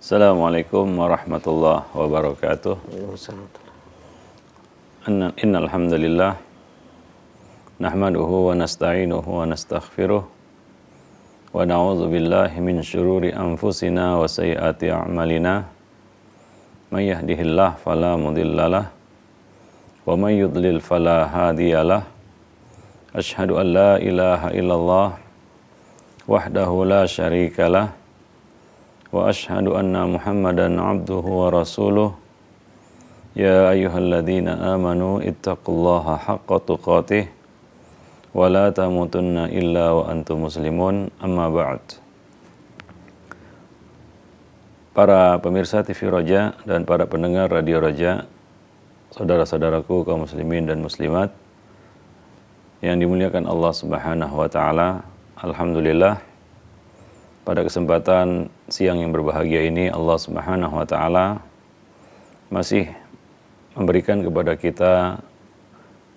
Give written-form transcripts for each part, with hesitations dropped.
Assalamualaikum warahmatullahi wabarakatuh. Innal hamdalillah nahmaduhu wa nasta'inuhu wa nastaghfiruh wa na'udzu billahi min syururi anfusina wa sayyiati a'malina. May yahdihillahu fala mudhillalah wa may yudlil fala hadiyalah. Asyhadu an la ilaha illallah wahdahu la syarikalah wa asyhadu anna Muhammadan abduhu wa rasuluh. Ya ayyuhalladzina amanu ittaqullaha haqqa tuqatih wa la tamutunna illa wa antum muslimun. Amma ba'd. Para pemirsa TV Roja dan para pendengar Radio Roja, saudara-saudaraku kaum muslimin dan muslimat yang dimuliakan Allah Subhanahu wa taala, alhamdulillah pada kesempatan siang yang berbahagia ini Allah Subhanahu wa taala masih memberikan kepada kita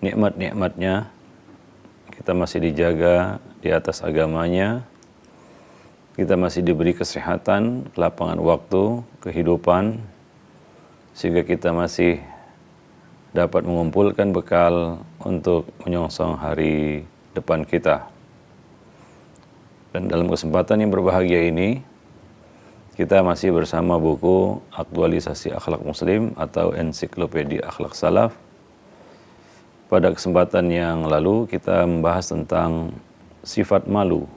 nikmat-nikmatnya. Kita masih dijaga di atas agamanya. Kita masih diberi kesehatan, kelapangan waktu, kehidupan, sehingga kita masih dapat mengumpulkan bekal untuk menyongsong hari depan kita. Dan dalam kesempatan yang berbahagia ini, kita masih bersama buku Aktualisasi Akhlak Muslim atau Ensiklopedia Akhlak Salaf. Pada kesempatan yang lalu kita membahas tentang sifat malu.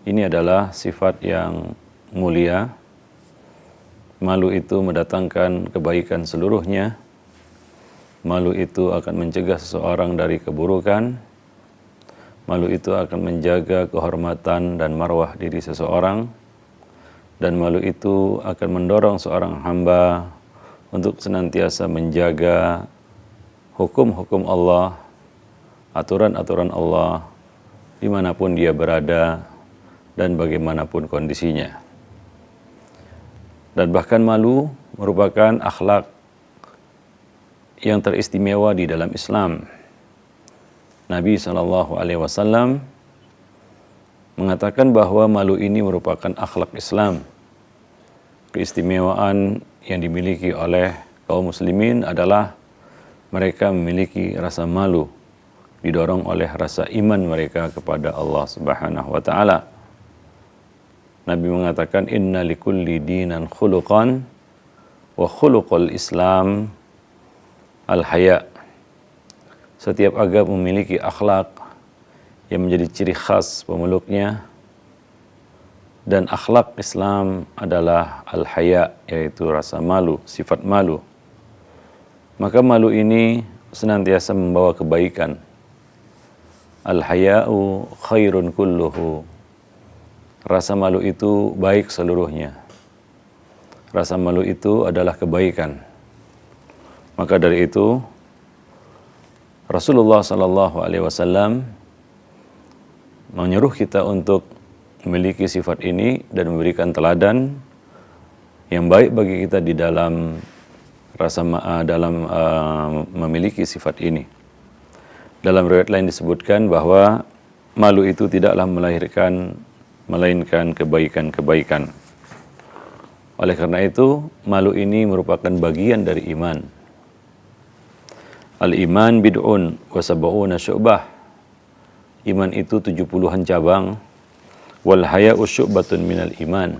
Ini adalah sifat yang mulia. Malu itu mendatangkan kebaikan seluruhnya. Malu itu akan mencegah seseorang dari keburukan. Malu itu akan menjaga kehormatan dan marwah diri seseorang. Dan malu itu akan mendorong seorang hamba untuk senantiasa menjaga hukum-hukum Allah, aturan-aturan Allah, dimanapun dia berada dan bagaimanapun kondisinya. Dan bahkan malu merupakan akhlak yang teristimewa di dalam Islam. Nabi SAW mengatakan bahwa malu ini merupakan akhlak Islam. Keistimewaan yang dimiliki oleh kaum muslimin adalah mereka memiliki rasa malu, didorong oleh rasa iman mereka kepada Allah Subhanahu wa taala. Nabi mengatakan inna likulli dinan khuluqan wa khuluqul Islam al-haya. Setiap agama memiliki akhlak yang menjadi ciri khas pemeluknya, dan akhlak Islam adalah al-haya, yaitu rasa malu, sifat malu. Maka malu ini senantiasa membawa kebaikan. Al-haya'u khairun kulluhu. Rasa malu itu baik seluruhnya. Rasa malu itu adalah kebaikan. Maka dari itu Rasulullah SAW menyuruh kita untuk memiliki sifat ini dan memberikan teladan yang baik bagi kita di dalam memiliki sifat ini. Dalam riwayat lain disebutkan bahwa malu itu tidaklah melainkan kebaikan-kebaikan. Oleh karena itu, malu ini merupakan bagian dari iman. Al-iman bid'un wa sab'una syu'bah. Iman itu 70-an cabang. Wal haya'u syu'batun minal iman.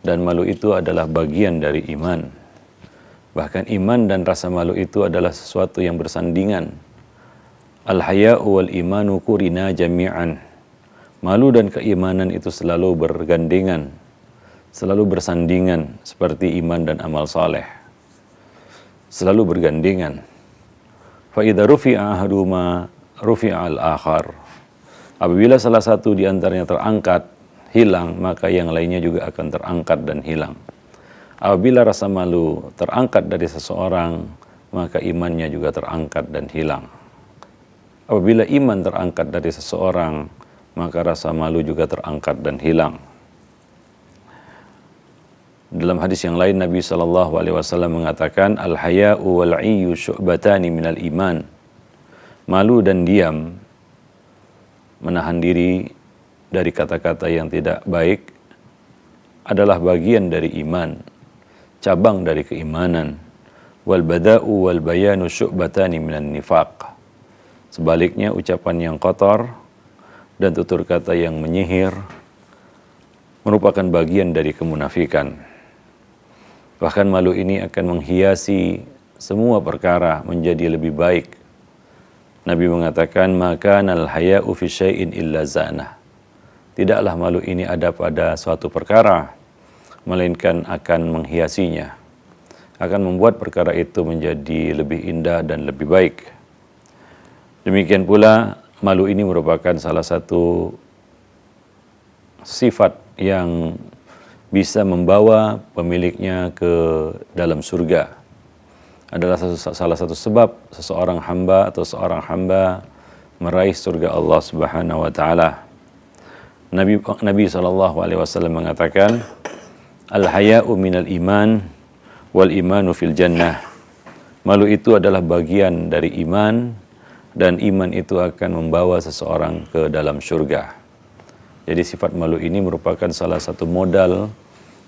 Dan malu itu adalah bagian dari iman. Bahkan iman dan rasa malu itu adalah sesuatu yang bersandingan. Al-haya'u wal imanu kurina jami'an. Malu dan keimanan itu selalu bergandengan, selalu bersandingan seperti iman dan amal saleh. Selalu bergandengan. Fa idza rufi'a ahaduhuma rufi'a al-akhar. Apabila salah satu di antaranya terangkat, hilang, maka yang lainnya juga akan terangkat dan hilang. Apabila rasa malu terangkat dari seseorang, maka imannya juga terangkat dan hilang. Apabila iman terangkat dari seseorang, maka rasa malu juga terangkat dan hilang. Dalam hadis yang lain Nabi SAW mengatakan al-haya'u wal-'iyyu syu'batani minal iman. Malu dan diam, menahan diri dari kata-kata yang tidak baik adalah bagian dari iman, cabang dari keimanan. Wal bada'u wal bayanu syu'batani minan nifaq. Sebaliknya ucapan yang kotor dan tutur kata yang menyihir merupakan bagian dari kemunafikan. Bahkan malu ini akan menghiasi semua perkara menjadi lebih baik. Nabi mengatakan, maka nal haya'u fi syai'in illa zanah. Tidaklah malu ini ada pada suatu perkara, melainkan akan menghiasinya, akan membuat perkara itu menjadi lebih indah dan lebih baik. Demikian pula, malu ini merupakan salah satu sifat yang bisa membawa pemiliknya ke dalam surga. Adalah salah satu sebab seseorang hamba atau seorang hamba meraih surga Allah Subhanahu wa taala. Nabi SAW mengatakan, al-haya'u minal iman wal imanu fil jannah. Malu itu adalah bagian dari iman dan iman itu akan membawa seseorang ke dalam surga. Jadi sifat malu ini merupakan salah satu modal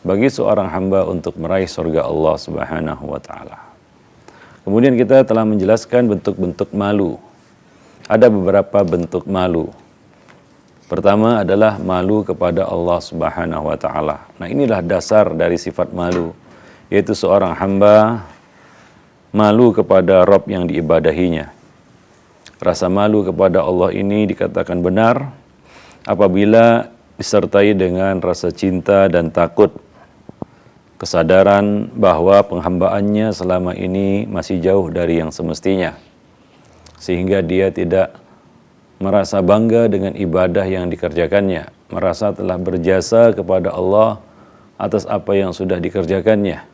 bagi seorang hamba untuk meraih surga Allah Subhanahu wa taala. Kemudian kita telah menjelaskan bentuk-bentuk malu. Ada beberapa bentuk malu. Pertama adalah malu kepada Allah Subhanahu wa taala. Nah, inilah dasar dari sifat malu, yaitu seorang hamba malu kepada Rabb yang diibadahinya. Rasa malu kepada Allah ini dikatakan benar apabila disertai dengan rasa cinta dan takut, kesadaran bahwa penghambaannya selama ini masih jauh dari yang semestinya, sehingga dia tidak merasa bangga dengan ibadah yang dikerjakannya, merasa telah berjasa kepada Allah atas apa yang sudah dikerjakannya.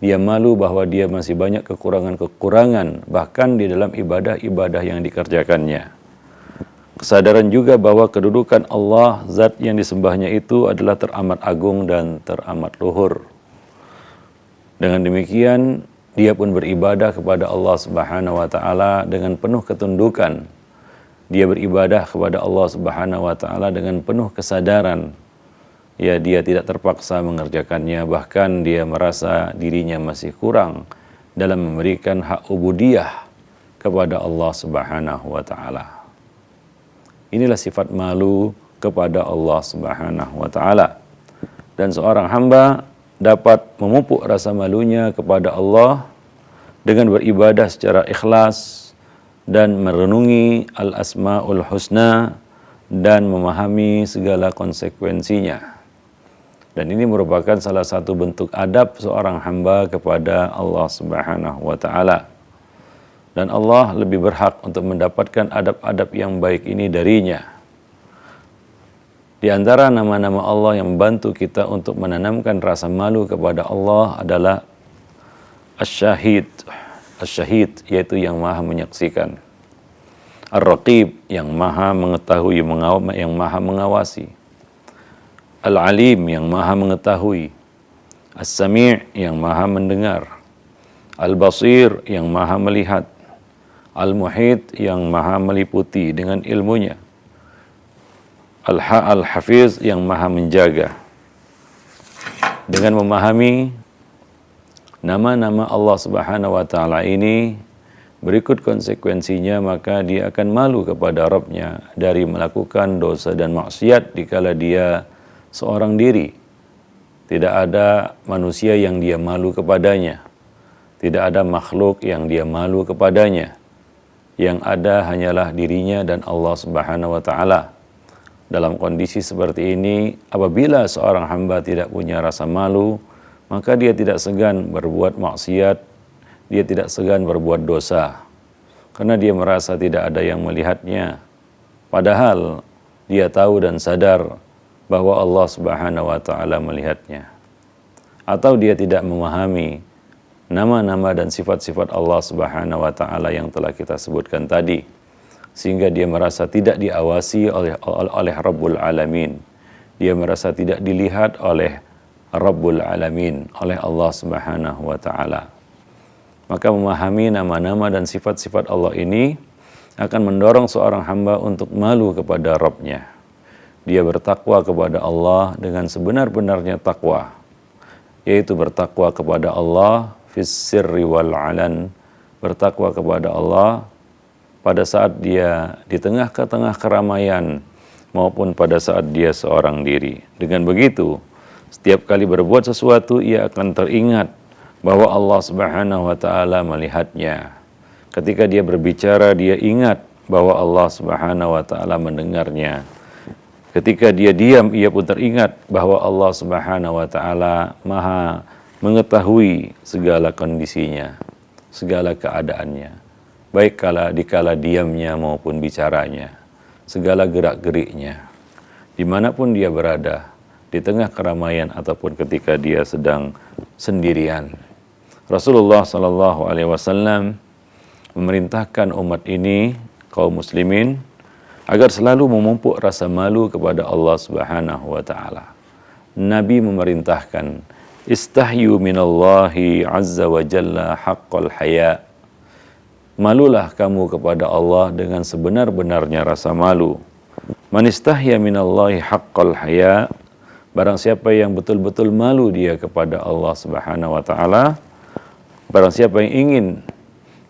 Dia malu bahwa dia masih banyak kekurangan-kekurangan bahkan di dalam ibadah-ibadah yang dikerjakannya. Kesadaran juga bahwa kedudukan Allah, zat yang disembahnya itu adalah teramat agung dan teramat luhur. Dengan demikian, dia pun beribadah kepada Allah Subhanahu wa taala dengan penuh ketundukan. Dia beribadah kepada Allah Subhanahu wa taala dengan penuh kesadaran. Ya, dia tidak terpaksa mengerjakannya, bahkan dia merasa dirinya masih kurang dalam memberikan hak ubudiyah kepada Allah Subhanahu wa taala. Inilah sifat malu kepada Allah Subhanahu wa taala. Dan seorang hamba dapat memupuk rasa malunya kepada Allah dengan beribadah secara ikhlas dan merenungi al-asmaul husna dan memahami segala konsekuensinya. Dan ini merupakan salah satu bentuk adab seorang hamba kepada Allah Subhanahu wa taala. Dan Allah lebih berhak untuk mendapatkan adab-adab yang baik ini darinya. Di antara nama-nama Allah yang membantu kita untuk menanamkan rasa malu kepada Allah adalah Asy-Syahid. Asy-Syahid yaitu yang maha menyaksikan. Ar-Raqib yang maha mengetahui, yang maha mengawasi. Al-Alim yang maha mengetahui. As-Sami' yang maha mendengar. Al-Basir yang maha melihat. Al-Muhit yang maha meliputi dengan ilmunya. Al-Hafiz yang maha menjaga. Dengan memahami nama-nama Allah Subhanahu wa taala ini, berikut konsekuensinya, maka dia akan malu kepada Rabb-nya dari melakukan dosa dan maksiat dikala dia seorang diri. Tidak ada manusia yang dia malu kepadanya. Tidak ada makhluk yang dia malu kepadanya. Yang ada hanyalah dirinya dan Allah Subhanahu wa taala. Dalam kondisi seperti ini, apabila seorang hamba tidak punya rasa malu, maka dia tidak segan berbuat maksiat, dia tidak segan berbuat dosa. Karena dia merasa tidak ada yang melihatnya. Padahal dia tahu dan sadar bahwa Allah Subhanahu wa taala melihatnya. Atau dia tidak memahami nama-nama dan sifat-sifat Allah Subhanahu wa taala yang telah kita sebutkan tadi, sehingga dia merasa tidak diawasi oleh Rabbul Alamin. Dia merasa tidak dilihat oleh Rabbul Alamin, oleh Allah Subhanahu wa taala. Maka memahami nama-nama dan sifat-sifat Allah ini akan mendorong seorang hamba untuk malu kepada Rabb-nya. dia bertakwa kepada Allah dengan sebenar-benarnya takwa, yaitu bertakwa kepada Allah fis sirri wal alan, bertakwa kepada Allah pada saat dia di tengah-tengah keramaian maupun pada saat dia seorang diri. Dengan begitu, setiap kali berbuat sesuatu ia akan teringat bahwa Allah Subhanahu wa taala melihatnya. Ketika dia berbicara, dia ingat bahwa Allah Subhanahu wa taala mendengarnya. Ketika dia diam, ia pun teringat bahwa Allah Subhanahu wa taala Maha mengetahui segala kondisinya, segala keadaannya, baik dikala diamnya maupun bicaranya, segala gerak-geriknya, dimanapun dia berada, di tengah keramaian ataupun ketika dia sedang sendirian. Rasulullah Sallallahu Alaihi Wasallam memerintahkan umat ini, kaum muslimin, agar selalu memupuk rasa malu kepada Allah Subhanahu wa taala. Nabi memerintahkan, istahyu minallahi azza wa jalla haqqal haya. Malulah kamu kepada Allah dengan sebenar-benarnya rasa malu. Man istahya minallahi haqqal haya, barang siapa yang betul-betul malu dia kepada Allah Subhanahu wa taala, barang siapa yang ingin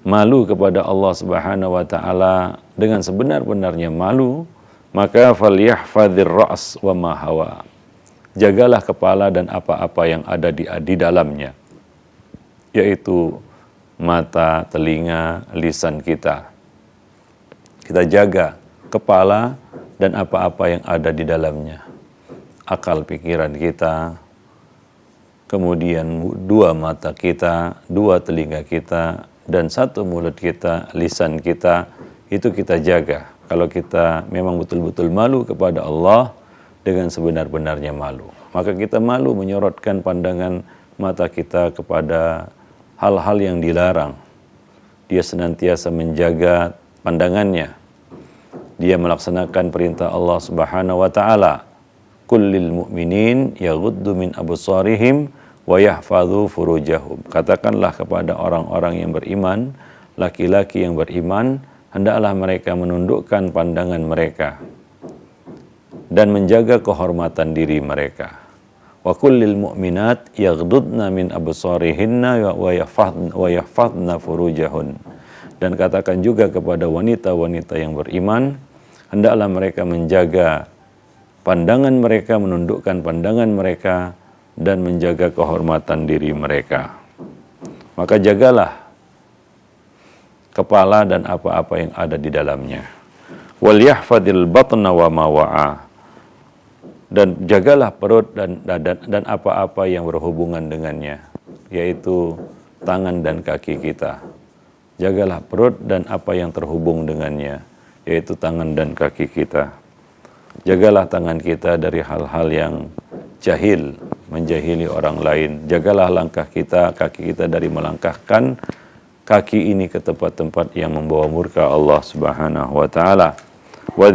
malu kepada Allah Subhanahu wa taala dengan sebenar-benarnya malu, maka falyahfadhir ra's wa ma hawa. Jagalah kepala dan apa-apa yang ada di dalamnya, yaitu mata, telinga, lisan kita. Kita jaga kepala dan apa-apa yang ada di dalamnya. Akal pikiran kita, kemudian dua mata kita, dua telinga kita, dan satu mulut kita, lisan kita, itu kita jaga. Kalau kita memang betul-betul malu kepada Allah dengan sebenar-benarnya malu, maka kita malu menyorotkan pandangan mata kita kepada hal-hal yang dilarang. Dia senantiasa menjaga pandangannya. Dia melaksanakan perintah Allah Subhanahu wa taala, kullil mu'minin yaghuddu min absarihim wa yahfadhu furujahum. Katakanlah kepada orang-orang yang beriman, laki-laki yang beriman, hendaklah mereka menundukkan pandangan mereka dan menjaga kehormatan diri mereka. Wa kullil mu'minat yaghdudna min absarihinna wa yahfadna furujahun. Dan katakan juga kepada wanita-wanita yang beriman, hendaklah mereka menjaga pandangan mereka, menundukkan pandangan mereka, dan menjaga kehormatan diri mereka. Maka jagalah kepala dan apa-apa yang ada di dalamnya. Wal yahfadil batna wa ma wa'a. Dan jagalah perut dan apa-apa yang berhubungan dengannya, yaitu tangan dan kaki kita. Jagalah perut dan apa yang terhubung dengannya, yaitu tangan dan kaki kita. Jagalah tangan kita dari hal-hal yang jahil, menjahili orang lain. Jagalah langkah kita, kaki kita dari melangkahkan kaki ini ke tempat-tempat yang membawa murka Allah Subhanahu wa taala. Wal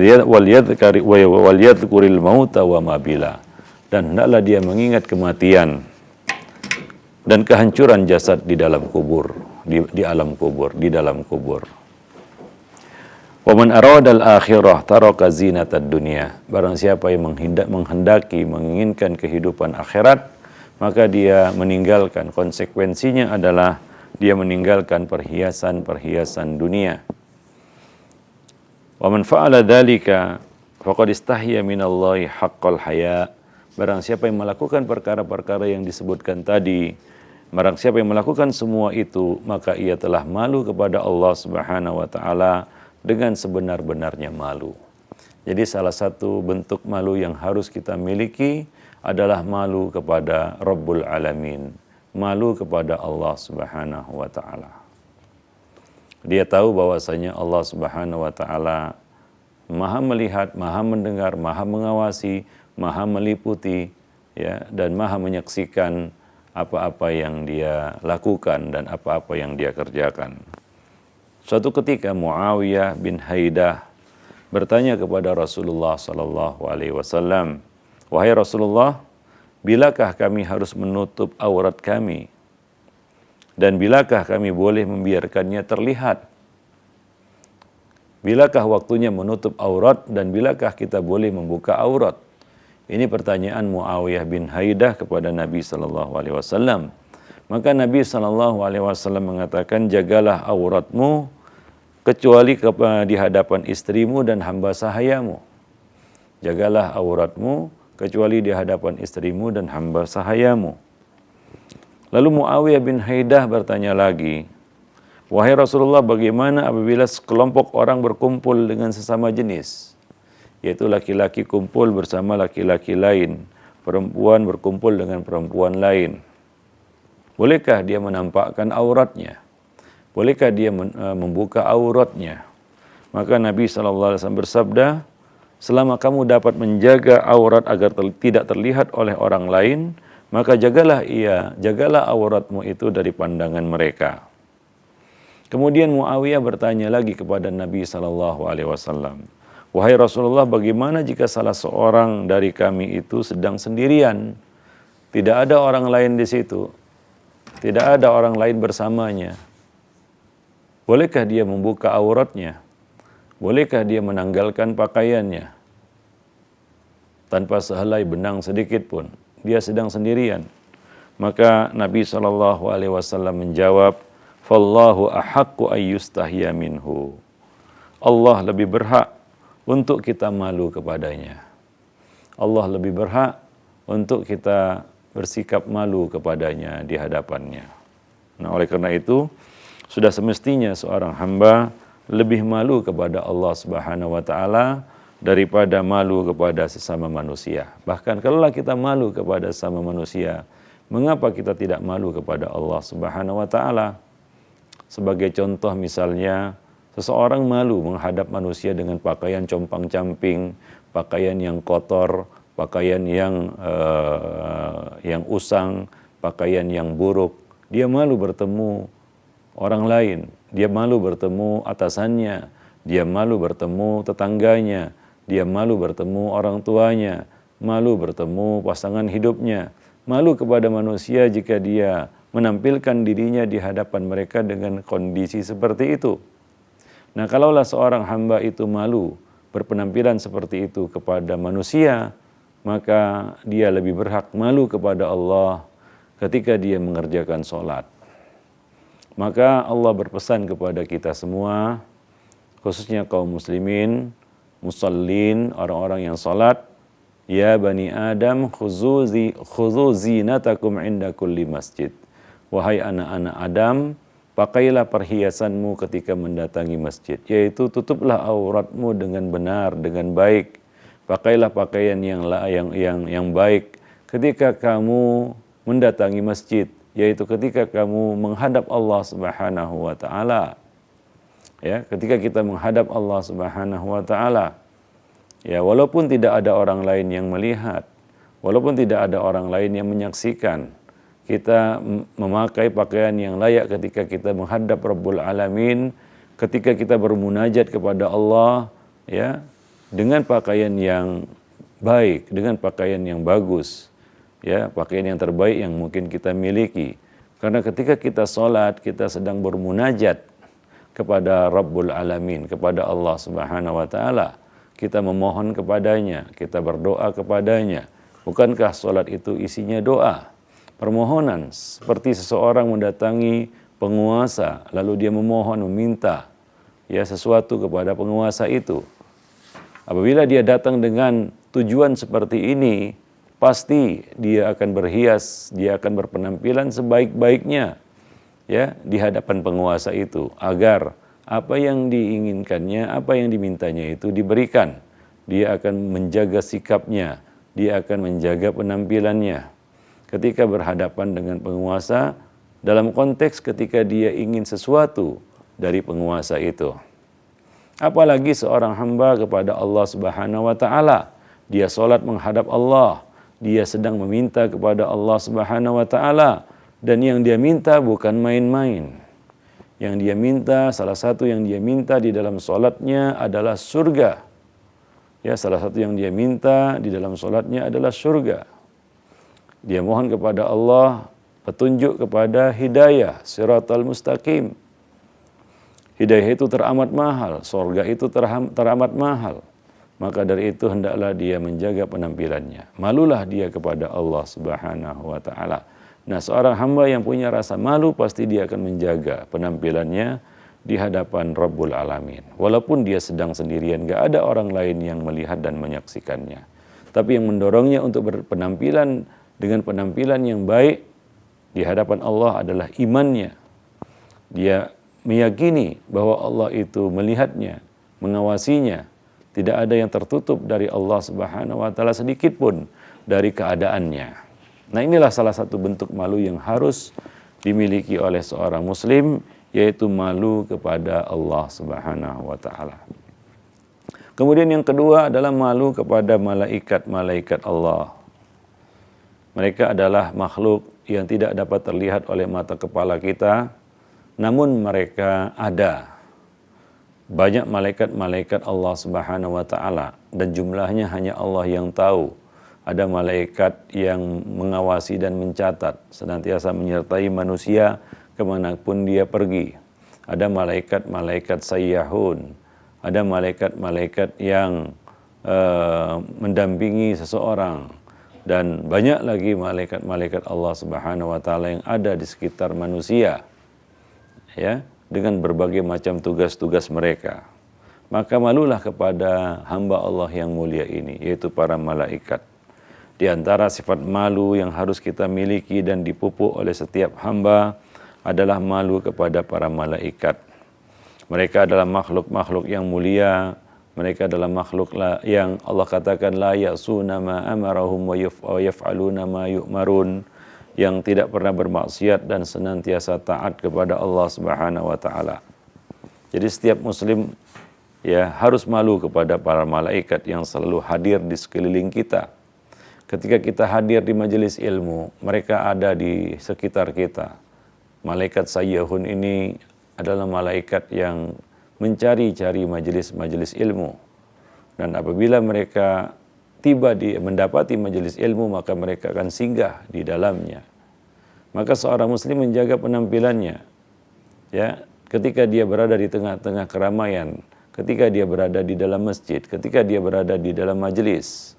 yadhkuril mauta wa ma bila. Dan hendaklah dia mengingat kematian dan kehancuran jasad di dalam kubur, di alam kubur, di dalam kubur. Wa man aradal akhirah taraka zinatad dunya. Barang siapa yang menghendaki, menginginkan kehidupan akhirat, maka dia meninggalkan, konsekuensinya adalah dia meninggalkan perhiasan-perhiasan dunia. Wa man fa'ala dzalika faqad istahya minallahi haqqal haya. Barang siapa yang melakukan perkara-perkara yang disebutkan tadi, barang siapa yang melakukan semua itu, maka ia telah malu kepada Allah Subhanahu wa taala dengan sebenar-benarnya malu. Jadi salah satu bentuk malu yang harus kita miliki adalah malu kepada Rabbul Alamin, malu kepada Allah Subhanahu wa taala. Dia tahu bahwasanya Allah Subhanahu wa taala Maha melihat, Maha mendengar, Maha mengawasi, Maha meliputi, ya, dan Maha menyaksikan apa-apa yang dia lakukan dan apa-apa yang dia kerjakan. Suatu ketika Muawiyah bin Haidah bertanya kepada Rasulullah sallallahu alaihi wasallam, "Wahai Rasulullah, bilakah kami harus menutup aurat kami? Dan bilakah kami boleh membiarkannya terlihat?" Bilakah waktunya menutup aurat dan bilakah kita boleh membuka aurat? Ini pertanyaan Muawiyah bin Haidah kepada Nabi sallallahu alaihi wasallam. Maka Nabi sallallahu alaihi wasallam mengatakan, jagalah auratmu kecuali di hadapan istrimu dan hamba sahayamu. Jagalah auratmu kecuali di hadapan istrimu dan hamba sahayamu. Lalu Muawiyah bin Haidah bertanya lagi, wahai Rasulullah, bagaimana apabila sekelompok orang berkumpul dengan sesama jenis? Yaitu laki-laki kumpul bersama laki-laki lain, perempuan berkumpul dengan perempuan lain. Bolehkah dia menampakkan auratnya? Bolehkah dia membuka auratnya? Maka Nabi SAW bersabda, selama kamu dapat menjaga aurat agar tidak terlihat oleh orang lain, maka jagalah auratmu itu dari pandangan mereka. Kemudian Muawiyah bertanya lagi kepada Nabi SAW, wahai Rasulullah, bagaimana jika salah seorang dari kami itu sedang sendirian, tidak ada orang lain di situ, tidak ada orang lain bersamanya? Bolehkah dia membuka auratnya? Bolehkah dia menanggalkan pakaiannya tanpa sehelai benang sedikit pun? Dia sedang sendirian. Maka Nabi SAW menjawab, fallahu ahaqqu ayyustahya minhu. Allah lebih berhak untuk kita malu kepadanya. Allah lebih berhak untuk kita bersikap malu kepadanya di hadapannya. Nah, oleh karena itu, sudah semestinya seorang hamba lebih malu kepada Allah Subhanahu wa taala daripada malu kepada sesama manusia. Bahkan kalaulah kita malu kepada sesama manusia, mengapa kita tidak malu kepada Allah Subhanahu wa taala? Sebagai contoh misalnya, seseorang malu menghadap manusia dengan pakaian compang-camping, pakaian yang kotor, pakaian yang usang, pakaian yang buruk. Dia malu bertemu orang lain, dia malu bertemu atasannya, dia malu bertemu tetangganya, dia malu bertemu orang tuanya, malu bertemu pasangan hidupnya, malu kepada manusia jika dia menampilkan dirinya di hadapan mereka dengan kondisi seperti itu. Nah, kalaulah seorang hamba itu malu berpenampilan seperti itu kepada manusia, maka dia lebih berhak malu kepada Allah ketika dia mengerjakan sholat. Maka Allah berpesan kepada kita semua, khususnya kaum muslimin, musallin, orang-orang yang sholat, ya bani Adam, khuzu zinatakum inda kulli masjid. Wahai anak-anak Adam, pakailah perhiasanmu ketika mendatangi masjid, yaitu tutuplah auratmu dengan benar, dengan baik. Pakailah pakaian yang baik ketika kamu mendatangi masjid, yaitu ketika kamu menghadap Allah Subhanahu wa taala. Ya, ketika kita menghadap Allah Subhanahu wa taala, ya, walaupun tidak ada orang lain yang melihat, walaupun tidak ada orang lain yang menyaksikan, kita memakai pakaian yang layak ketika kita menghadap Rabbul Alamin, ketika kita bermunajat kepada Allah, ya, dengan pakaian yang baik, dengan pakaian yang bagus, ya, pakaian yang terbaik yang mungkin kita miliki. Karena ketika kita sholat, kita sedang bermunajat kepada Rabbul Alamin, kepada Allah Subhanahu wa taala. Kita memohon kepadanya, kita berdoa kepadanya. Bukankah sholat itu isinya doa, permohonan, seperti seseorang mendatangi penguasa lalu dia memohon, meminta ya sesuatu kepada penguasa itu. Apabila dia datang dengan tujuan seperti ini, pasti dia akan berhias, dia akan berpenampilan sebaik-baiknya ya di hadapan penguasa itu, agar apa yang diinginkannya, apa yang dimintanya itu diberikan. Dia akan menjaga sikapnya, dia akan menjaga penampilannya ketika berhadapan dengan penguasa, dalam konteks ketika dia ingin sesuatu dari penguasa itu. Apalagi seorang hamba kepada Allah Subhanahu wa taala, dia salat menghadap Allah, dia sedang meminta kepada Allah Subhanahu wa taala, dan yang dia minta bukan main-main. Yang dia minta, salah satu yang dia minta di dalam salatnya adalah surga. Ya, salah satu yang dia minta di dalam salatnya adalah surga. Dia mohon kepada Allah petunjuk kepada hidayah, siratal mustaqim. Hidayah itu teramat mahal, surga itu teramat mahal. Maka dari itu hendaklah dia menjaga penampilannya. Malulah dia kepada Allah Subhanahu wa taala. Nah, seorang hamba yang punya rasa malu pasti dia akan menjaga penampilannya di hadapan Rabbul Alamin. Walaupun dia sedang sendirian, gak ada orang lain yang melihat dan menyaksikannya. Tapi yang mendorongnya untuk berpenampilan dengan penampilan yang baik di hadapan Allah adalah imannya. Dia meyakini bahwa Allah itu melihatnya, mengawasinya. Tidak ada yang tertutup dari Allah Subhanahu wa taala sedikit pun dari keadaannya. Nah, inilah salah satu bentuk malu yang harus dimiliki oleh seorang muslim, yaitu malu kepada Allah Subhanahu wa taala. Kemudian yang kedua adalah malu kepada malaikat-malaikat Allah. Mereka adalah makhluk yang tidak dapat terlihat oleh mata kepala kita, namun mereka ada. Banyak malaikat-malaikat Allah Subhanahu wa taala dan jumlahnya hanya Allah yang tahu. Ada malaikat yang mengawasi dan mencatat, senantiasa menyertai manusia kemanapun dia pergi. Ada malaikat-malaikat sayyahun, ada malaikat-malaikat yang mendampingi seseorang, dan banyak lagi malaikat-malaikat Allah Subhanahu wa taala yang ada di sekitar manusia, ya, dengan berbagai macam tugas-tugas mereka. Maka malulah kepada hamba Allah yang mulia ini, yaitu para malaikat. Di antara sifat malu yang harus kita miliki dan dipupuk oleh setiap hamba adalah malu kepada para malaikat. Mereka adalah makhluk-makhluk yang mulia. Mereka adalah makhluk yang Allah katakan la ya'suna ma amarahum wa yaf'aluna ma yu'marun, yang tidak pernah bermaksiat dan senantiasa taat kepada Allah Subhanahu wa taala. Jadi setiap muslim ya harus malu kepada para malaikat yang selalu hadir di sekeliling kita. Ketika kita hadir di majelis ilmu, mereka ada di sekitar kita. Malaikat sayyahun ini adalah malaikat yang mencari-cari majelis-majelis ilmu. Dan apabila mereka mendapati majelis ilmu, maka mereka akan singgah di dalamnya. Maka seorang muslim menjaga penampilannya, ya, ketika dia berada di tengah-tengah keramaian, ketika dia berada di dalam masjid, ketika dia berada di dalam majelis.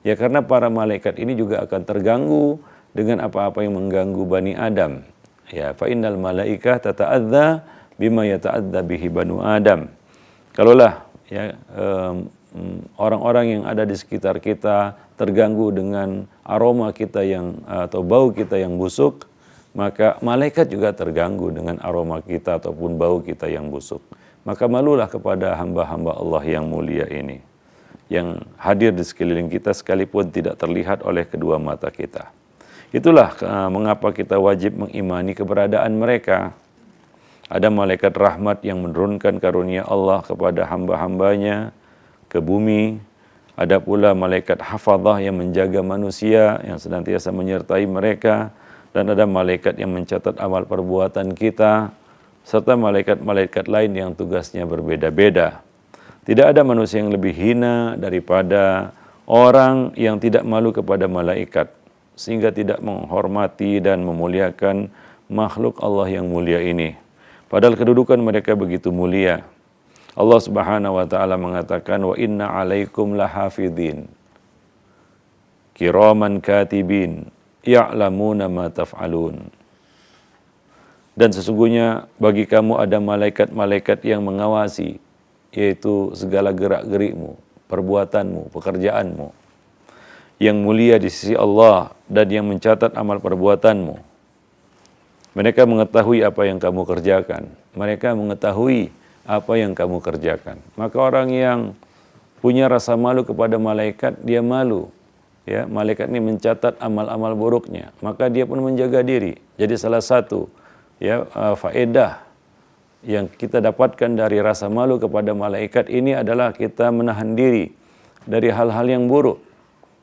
Ya, karena para malaikat ini juga akan terganggu dengan apa-apa yang mengganggu Bani Adam. Ya, fa innal malaikah tata'adza bima yata'adza bihi banu Adam. Kalaulah ya orang-orang yang ada di sekitar kita terganggu dengan aroma kita atau bau kita yang busuk, maka malaikat juga terganggu dengan aroma kita ataupun bau kita yang busuk. Maka malulah kepada hamba-hamba Allah yang mulia ini, yang hadir di sekeliling kita sekalipun tidak terlihat oleh kedua mata kita. Itulah mengapa kita wajib mengimani keberadaan mereka. Ada malaikat rahmat yang menurunkan karunia Allah kepada hamba-hambanya ke bumi. Ada pula malaikat hafadzah yang menjaga manusia, yang senantiasa menyertai mereka. Dan ada malaikat yang mencatat amal perbuatan kita, serta malaikat-malaikat lain yang tugasnya berbeda-beda. Tidak ada manusia yang lebih hina daripada orang yang tidak malu kepada malaikat, sehingga tidak menghormati dan memuliakan makhluk Allah yang mulia ini. Padahal kedudukan mereka begitu mulia. Allah Subhanahu wa taala mengatakan, wa inna alaikum lahafidhin kiraman katibin ya'lamuna ma taf'alun. Dan sesungguhnya bagi kamu ada malaikat-malaikat yang mengawasi, yaitu segala gerak-gerikmu, perbuatanmu, pekerjaanmu, yang mulia di sisi Allah dan yang mencatat amal perbuatanmu. Mereka mengetahui apa yang kamu kerjakan. Mereka mengetahui apa yang kamu kerjakan. Maka orang yang punya rasa malu kepada malaikat, dia malu. Ya, malaikat ini mencatat amal-amal buruknya, maka dia pun menjaga diri. Jadi salah satu faedah yang kita dapatkan dari rasa malu kepada malaikat ini adalah kita menahan diri dari hal-hal yang buruk.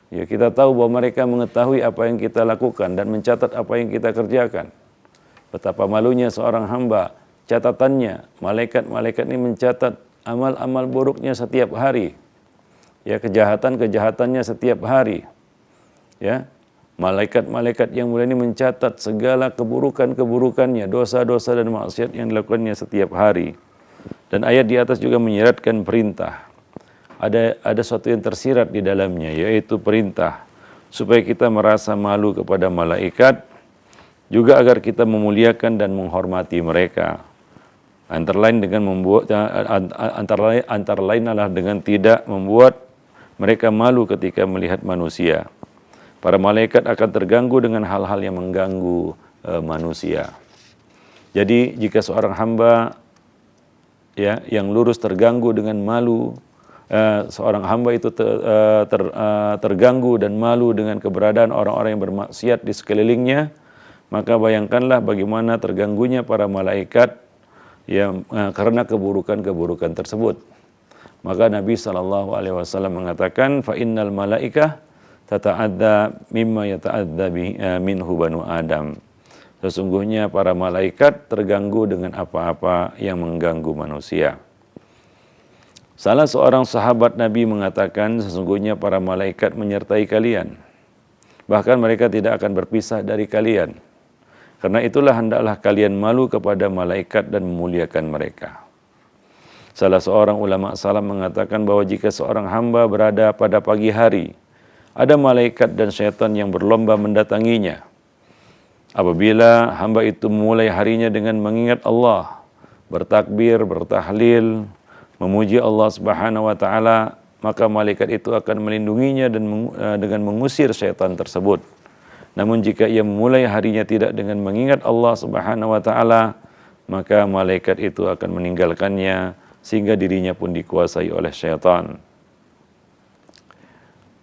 Ya, kita tahu bahwa mereka mengetahui apa yang kita lakukan dan mencatat apa yang kita kerjakan. Betapa malunya seorang hamba, catatannya, malaikat-malaikat ini mencatat amal-amal buruknya setiap hari. Ya, kejahatan-kejahatannya setiap hari. Ya, malaikat-malaikat yang mulia ini mencatat segala keburukan-keburukannya, dosa-dosa dan maksiat yang dilakukannya setiap hari. Dan ayat di atas juga menyiratkan perintah. Ada sesuatu yang tersirat di dalamnya, yaitu perintah supaya kita merasa malu kepada malaikat, juga agar kita memuliakan dan menghormati mereka. Antara lain adalah dengan tidak membuat mereka malu ketika melihat manusia. Para malaikat akan terganggu dengan hal-hal yang mengganggu manusia. Jadi jika seorang hamba yang lurus terganggu dengan malu, seorang hamba itu terganggu dan malu dengan keberadaan orang-orang yang bermaksiat di sekelilingnya, maka bayangkanlah bagaimana terganggunya para malaikat karena keburukan-keburukan tersebut. Maka Nabi SAW mengatakan, fa innal malaikah tata'adza mimma yata'adza minhu banu Adam. Sesungguhnya para malaikat terganggu dengan apa-apa yang mengganggu manusia. Salah seorang sahabat Nabi mengatakan, sesungguhnya para malaikat menyertai kalian. Bahkan mereka tidak akan berpisah dari kalian. Karena itulah hendaklah kalian malu kepada malaikat dan memuliakan mereka. Salah seorang ulama salaf mengatakan bahwa jika seorang hamba berada pada pagi hari, ada malaikat dan syaitan yang berlomba mendatanginya. Apabila hamba itu memulai harinya dengan mengingat Allah, bertakbir, bertahlil, memuji Allah Subhanahu wa taala, maka malaikat itu akan melindunginya dan dengan mengusir syaitan tersebut. Namun jika ia memulai harinya tidak dengan mengingat Allah Subhanahu wa taala, maka malaikat itu akan meninggalkannya sehingga dirinya pun dikuasai oleh syaitan.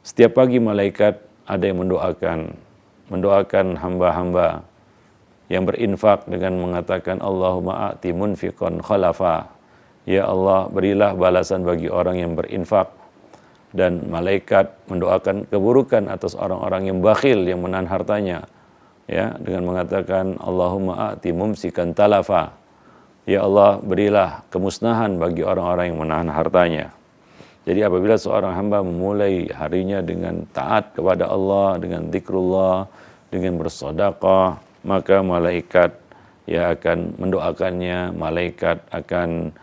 Setiap pagi malaikat ada yang mendoakan hamba-hamba yang berinfak dengan mengatakan Allahumma a'ti munfiqan khalafa. Ya Allah, berilah balasan bagi orang yang berinfak. Dan malaikat mendoakan keburukan atas orang-orang yang bakhil, yang menahan hartanya, dengan mengatakan Allahumma a'ti mumsikan talafa. Ya Allah, berilah kemusnahan bagi orang-orang yang menahan hartanya. Jadi apabila seorang hamba memulai harinya dengan taat kepada Allah, dengan zikrullah, dengan bersedekah, maka malaikat akan mendoakannya, malaikat akan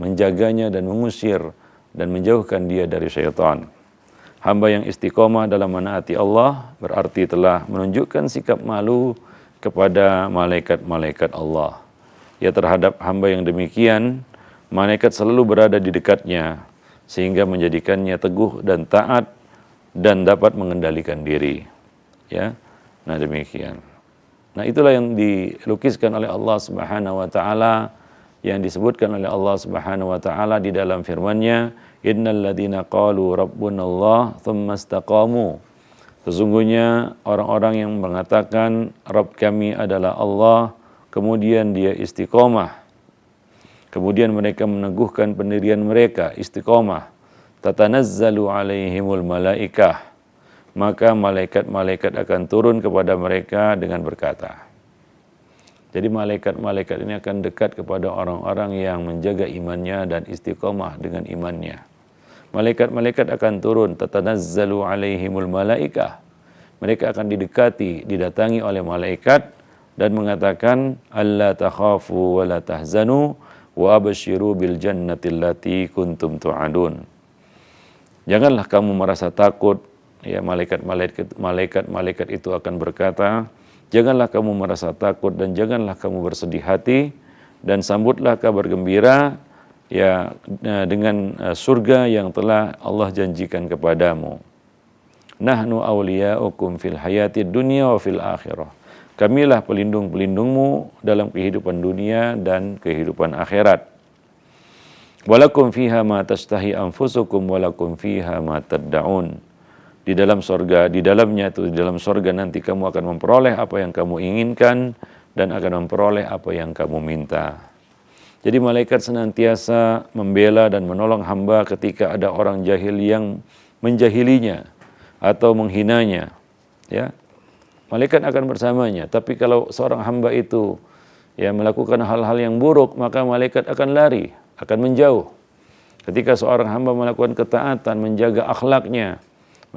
menjaganya dan mengusir dan menjauhkan dia dari syaitan. Hamba yang istiqomah dalam menaati Allah berarti telah menunjukkan sikap malu kepada malaikat-malaikat Allah. Terhadap hamba yang demikian, malaikat selalu berada di dekatnya sehingga menjadikannya teguh dan taat dan dapat mengendalikan diri. Nah demikian. Nah itulah yang dilukiskan oleh Allah Subhanahu wa taala, yang disebutkan oleh Allah Subhanahu wa taala di dalam firman-Nya, innal ladzina qalu rabbunallah tsumma istaqamu. Sesungguhnya orang-orang yang mengatakan Rabb kami adalah Allah, kemudian dia istiqomah. Kemudian mereka meneguhkan pendirian mereka, istiqomah. Tatanazzalu alaihimul malaikah. Maka malaikat-malaikat akan turun kepada mereka dengan berkata. Jadi malaikat-malaikat ini akan dekat kepada orang-orang yang menjaga imannya dan istiqomah dengan imannya. Malaikat-malaikat akan turun, tatanazzalu alaihimul malaikah. Mereka akan didatangi oleh malaikat dan mengatakan alla takhafu wa la tahzanu wa abshiru bil jannati allati kuntum tu'adun. Janganlah kamu merasa takut, malaikat-malaikat itu akan berkata, janganlah kamu merasa takut dan janganlah kamu bersedih hati, dan sambutlah kabar gembira dengan surga yang telah Allah janjikan kepadamu. Nahnu awliya'ukum fil hayatid dunya wa fil akhirah. Kamilah pelindung-pelindungmu dalam kehidupan dunia dan kehidupan akhirat. Walakum fiha ma tashtahi anfusukum walakum fiha ma tad'un. Di dalam sorga nanti kamu akan memperoleh apa yang kamu inginkan dan akan memperoleh apa yang kamu minta. Jadi malaikat senantiasa membela dan menolong hamba ketika ada orang jahil yang menjahilinya atau menghinanya. Malaikat akan bersamanya. Tapi kalau seorang hamba itu melakukan hal-hal yang buruk, maka malaikat akan lari, akan menjauh. Ketika seorang hamba melakukan ketaatan, menjaga akhlaknya,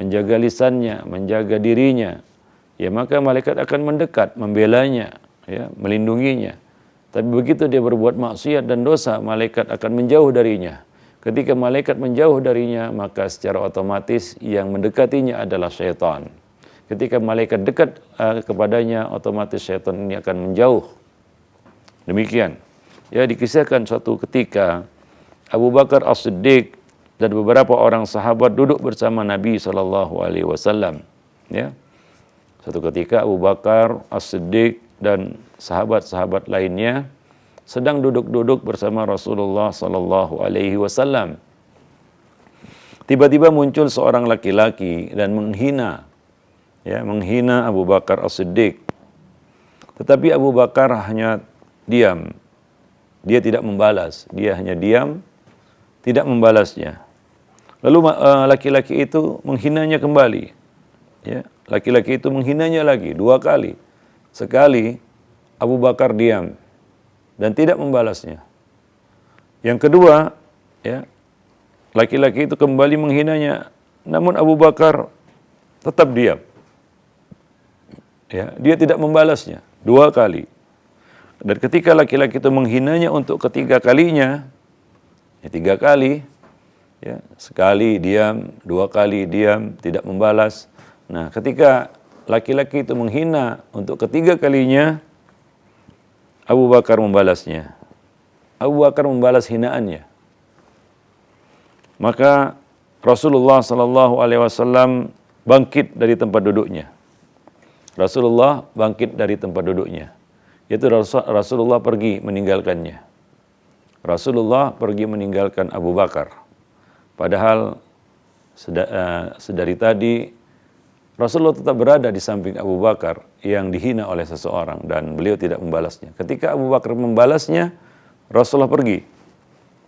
menjaga lisannya, menjaga dirinya, maka malaikat akan mendekat, membelanya, melindunginya. Tapi begitu dia berbuat maksiat dan dosa, malaikat akan menjauh darinya. Ketika malaikat menjauh darinya, maka secara otomatis yang mendekatinya adalah syaitan. Ketika malaikat dekat kepadanya, otomatis syaitan ini akan menjauh. Demikian. Ya, dikisahkan suatu ketika Abu Bakar As-Siddiq dan beberapa orang sahabat duduk bersama Nabi SAW. Ya. Suatu ketika Abu Bakar As-Siddiq dan sahabat-sahabat lainnya sedang duduk-duduk bersama Rasulullah SAW. Tiba-tiba muncul seorang laki-laki dan menghina Abu Bakar As-Siddiq. Tetapi Abu Bakar hanya diam. Dia tidak membalas. Dia hanya diam, tidak membalasnya. Lalu laki-laki itu menghinanya kembali. Ya, laki-laki itu menghinanya lagi 2 kali. Sekali Abu Bakar diam dan tidak membalasnya. Yang kedua, ya, laki-laki itu kembali menghinanya, namun Abu Bakar tetap diam. Ya, dia tidak membalasnya 2 kali. Dan ketika laki-laki itu menghinanya untuk ketiga kalinya, 3 kali, ya, sekali diam, 2 kali diam, tidak membalas. Nah, ketika laki-laki itu menghina untuk ketiga kalinya, Abu Bakar membalasnya. Abu Bakar membalas hinaannya. Maka Rasulullah SAW bangkit dari tempat duduknya. Rasulullah bangkit dari tempat duduknya. Yaitu Rasulullah pergi meninggalkannya. Rasulullah pergi meninggalkan Abu Bakar. Padahal sedari tadi Rasulullah tetap berada di samping Abu Bakar yang dihina oleh seseorang dan beliau tidak membalasnya. Ketika Abu Bakar membalasnya, Rasulullah pergi.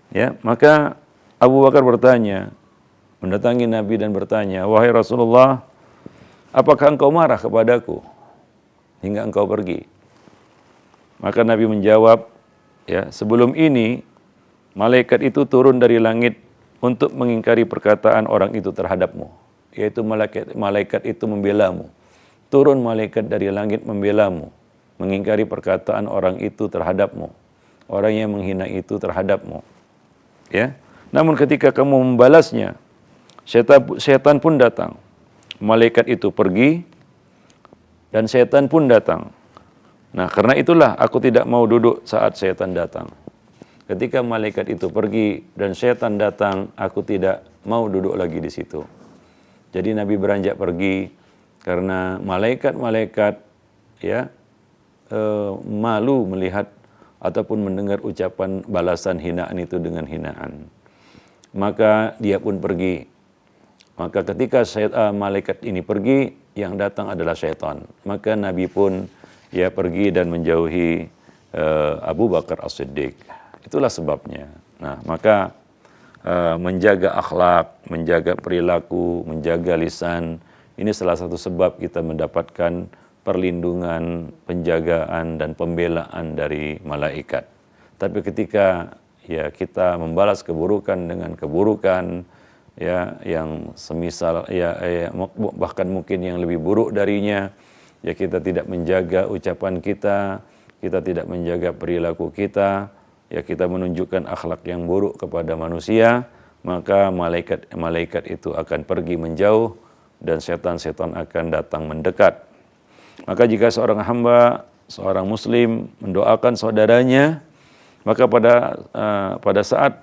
Ya, maka Abu Bakar bertanya, mendatangi Nabi dan bertanya, "Wahai Rasulullah, apakah engkau marah kepadaku hingga engkau pergi?" Maka Nabi menjawab, ya, sebelum ini malaikat itu turun dari langit untuk mengingkari perkataan orang itu terhadapmu. Yaitu malaikat itu membelamu. Turun malaikat dari langit membelamu, mengingkari perkataan orang itu terhadapmu. Orang yang menghina itu terhadapmu. Ya. Namun ketika kamu membalasnya, setan pun datang. Malaikat itu pergi dan setan pun datang. Nah, karena itulah aku tidak mau duduk saat setan datang. Ketika malaikat itu pergi dan setan datang, aku tidak mau duduk lagi di situ. Jadi Nabi beranjak pergi karena malaikat-malaikat, ya, malu melihat ataupun mendengar ucapan balasan hinaan itu dengan hinaan. Maka dia pun pergi. Maka ketika malaikat ini pergi, yang datang adalah syaitan. Maka Nabi pun, ya, pergi dan menjauhi Abu Bakar As-Siddiq. Itulah sebabnya. Nah, maka menjaga akhlak, menjaga perilaku, menjaga lisan, ini salah satu sebab kita mendapatkan perlindungan, penjagaan, dan pembelaan dari malaikat. Tapi ketika, ya, kita membalas keburukan dengan keburukan, ya, yang semisal, ya, bahkan mungkin yang lebih buruk darinya, ya, kita tidak menjaga ucapan kita tidak menjaga perilaku kita, ya, kita menunjukkan akhlak yang buruk kepada manusia, maka malaikat itu akan pergi menjauh dan setan-setan akan datang mendekat. Maka jika seorang hamba, seorang muslim mendoakan saudaranya, maka pada saat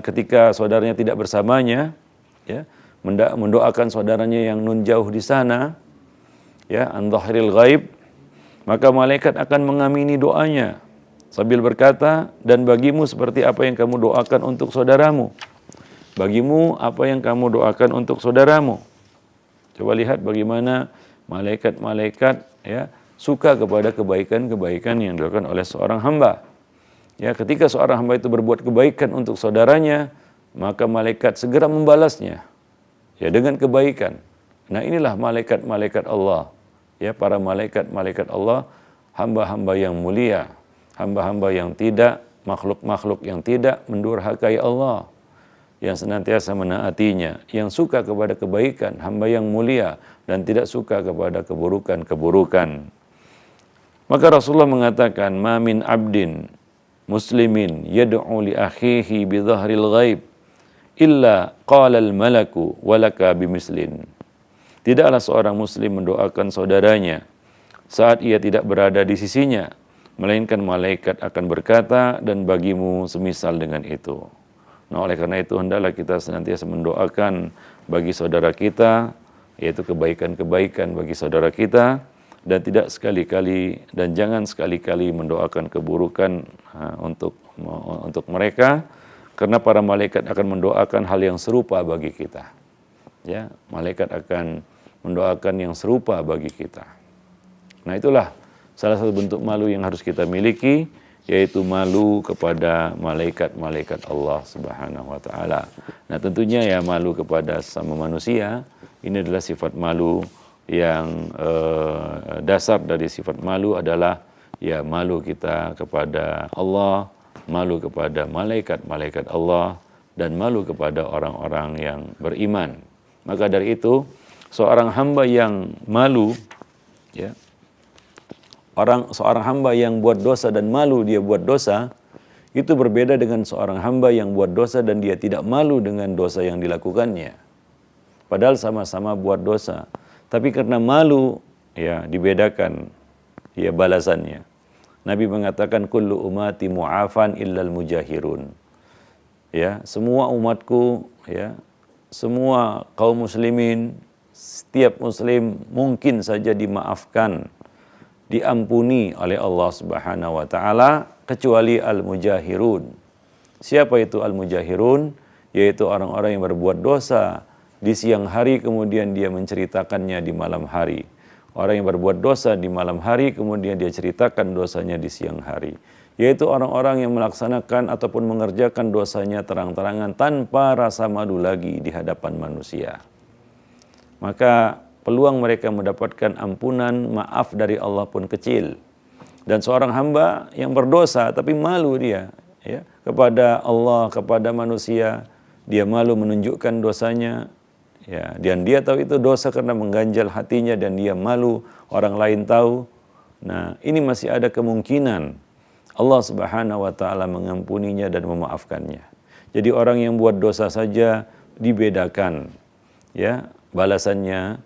ketika saudaranya tidak bersamanya, ya, mendoakan saudaranya yang nun jauh di sana, ya, an dhahril ghaib, maka malaikat akan mengamini doanya sambil berkata, dan bagimu seperti apa yang kamu doakan untuk saudaramu. Bagimu apa yang kamu doakan untuk saudaramu. Coba lihat bagaimana malaikat-malaikat, ya, suka kepada kebaikan-kebaikan yang dilakukan oleh seorang hamba. Ya, ketika seorang hamba itu berbuat kebaikan untuk saudaranya, maka malaikat segera membalasnya, ya, dengan kebaikan. Nah, inilah malaikat-malaikat Allah. Ya, para malaikat-malaikat Allah, hamba-hamba yang mulia, hamba-hamba yang tidak, makhluk-makhluk yang tidak mendurhakai Allah, yang senantiasa menaatinya, yang suka kepada kebaikan, hamba yang mulia, dan tidak suka kepada keburukan-keburukan. Maka Rasulullah mengatakan, "Ma min abdin muslimin yad'u li akhihi bi dhahril ghaib illa qala al malaku walaka bimislin." Tidaklah seorang muslim mendoakan saudaranya saat ia tidak berada di sisinya, melainkan malaikat akan berkata, "Dan bagimu semisal dengan itu." Nah, oleh karena itu hendaklah kita senantiasa mendoakan bagi saudara kita, yaitu kebaikan-kebaikan bagi saudara kita, dan tidak sekali-kali dan jangan sekali-kali mendoakan keburukan untuk mereka, karena para malaikat akan mendoakan hal yang serupa bagi kita. Ya, malaikat akan mendoakan yang serupa bagi kita. Nah, itulah salah satu bentuk malu yang harus kita miliki, yaitu malu kepada malaikat-malaikat Allah Subhanahu wa taala. Nah, tentunya ya malu kepada sesama manusia ini adalah sifat malu yang dasar dari sifat malu adalah ya malu kita kepada Allah, malu kepada malaikat-malaikat Allah, dan malu kepada orang-orang yang beriman. Maka dari itu seorang hamba yang malu, ya, seorang hamba yang buat dosa dan malu dia buat dosa, itu berbeda dengan seorang hamba yang buat dosa dan dia tidak malu dengan dosa yang dilakukannya. Padahal sama-sama buat dosa, tapi karena malu, ya dibedakan ya balasannya. Nabi mengatakan, kullu ummati mu'afan illal mujahirun. Ya, semua umatku, ya, semua kaum muslimin, setiap muslim mungkin saja dimaafkan, diampuni oleh Allah Subhanahu wa taala, kecuali al-mujahirun. Siapa itu al-mujahirun? Yaitu orang-orang yang berbuat dosa di siang hari kemudian dia menceritakannya di malam hari. Orang yang berbuat dosa di malam hari kemudian dia ceritakan dosanya di siang hari. Yaitu orang-orang yang melaksanakan ataupun mengerjakan dosanya terang-terangan tanpa rasa malu lagi di hadapan manusia. Maka peluang mereka mendapatkan ampunan, maaf dari Allah pun kecil. Dan seorang hamba yang berdosa tapi malu dia, ya, kepada Allah, kepada manusia, dia malu menunjukkan dosanya, ya, dan dia tahu itu dosa karena mengganjal hatinya dan dia malu orang lain tahu. Nah, ini masih ada kemungkinan Allah Subhanahu wa taala mengampuninya dan memaafkannya. Jadi orang yang buat dosa saja dibedakan, ya, balasannya,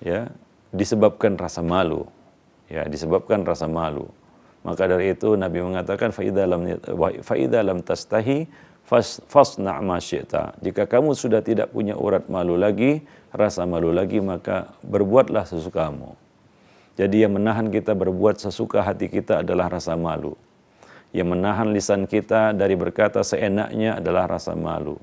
ya, disebabkan rasa malu, ya, disebabkan rasa malu. Maka dari itu Nabi mengatakan, fa idza lam tastahi fasna' ma syi'ta. Jika kamu sudah tidak punya urat malu lagi, rasa malu lagi, maka berbuatlah sesukamu. Jadi yang menahan kita berbuat sesuka hati kita adalah rasa malu. Yang menahan lisan kita dari berkata seenaknya adalah rasa malu.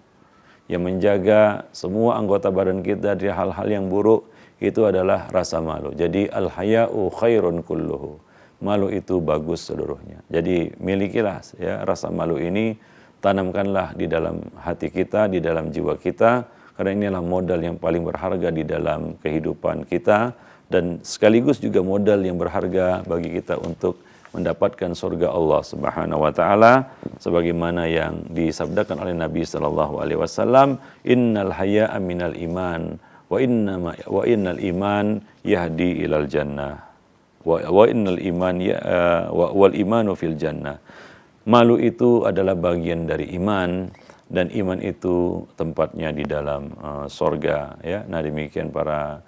Yang menjaga semua anggota badan kita dari hal-hal yang buruk itu adalah rasa malu. Jadi al-haya'u khairun kulluhu. Malu itu bagus seluruhnya. Jadi milikilah ya rasa malu ini, tanamkanlah di dalam hati kita, di dalam jiwa kita, karena inilah modal yang paling berharga di dalam kehidupan kita dan sekaligus juga modal yang berharga bagi kita untuk mendapatkan surga Allah Subhanahu wa taala sebagaimana yang disabdakan oleh Nabi sallallahu alaihi wasallam, innal haya'a minal iman wa innal iman yahdi ilal jannah wa innal iman wal imanu fil jannah. Malu itu adalah bagian dari iman dan iman itu tempatnya di dalam surga, ya. Nah, demikian para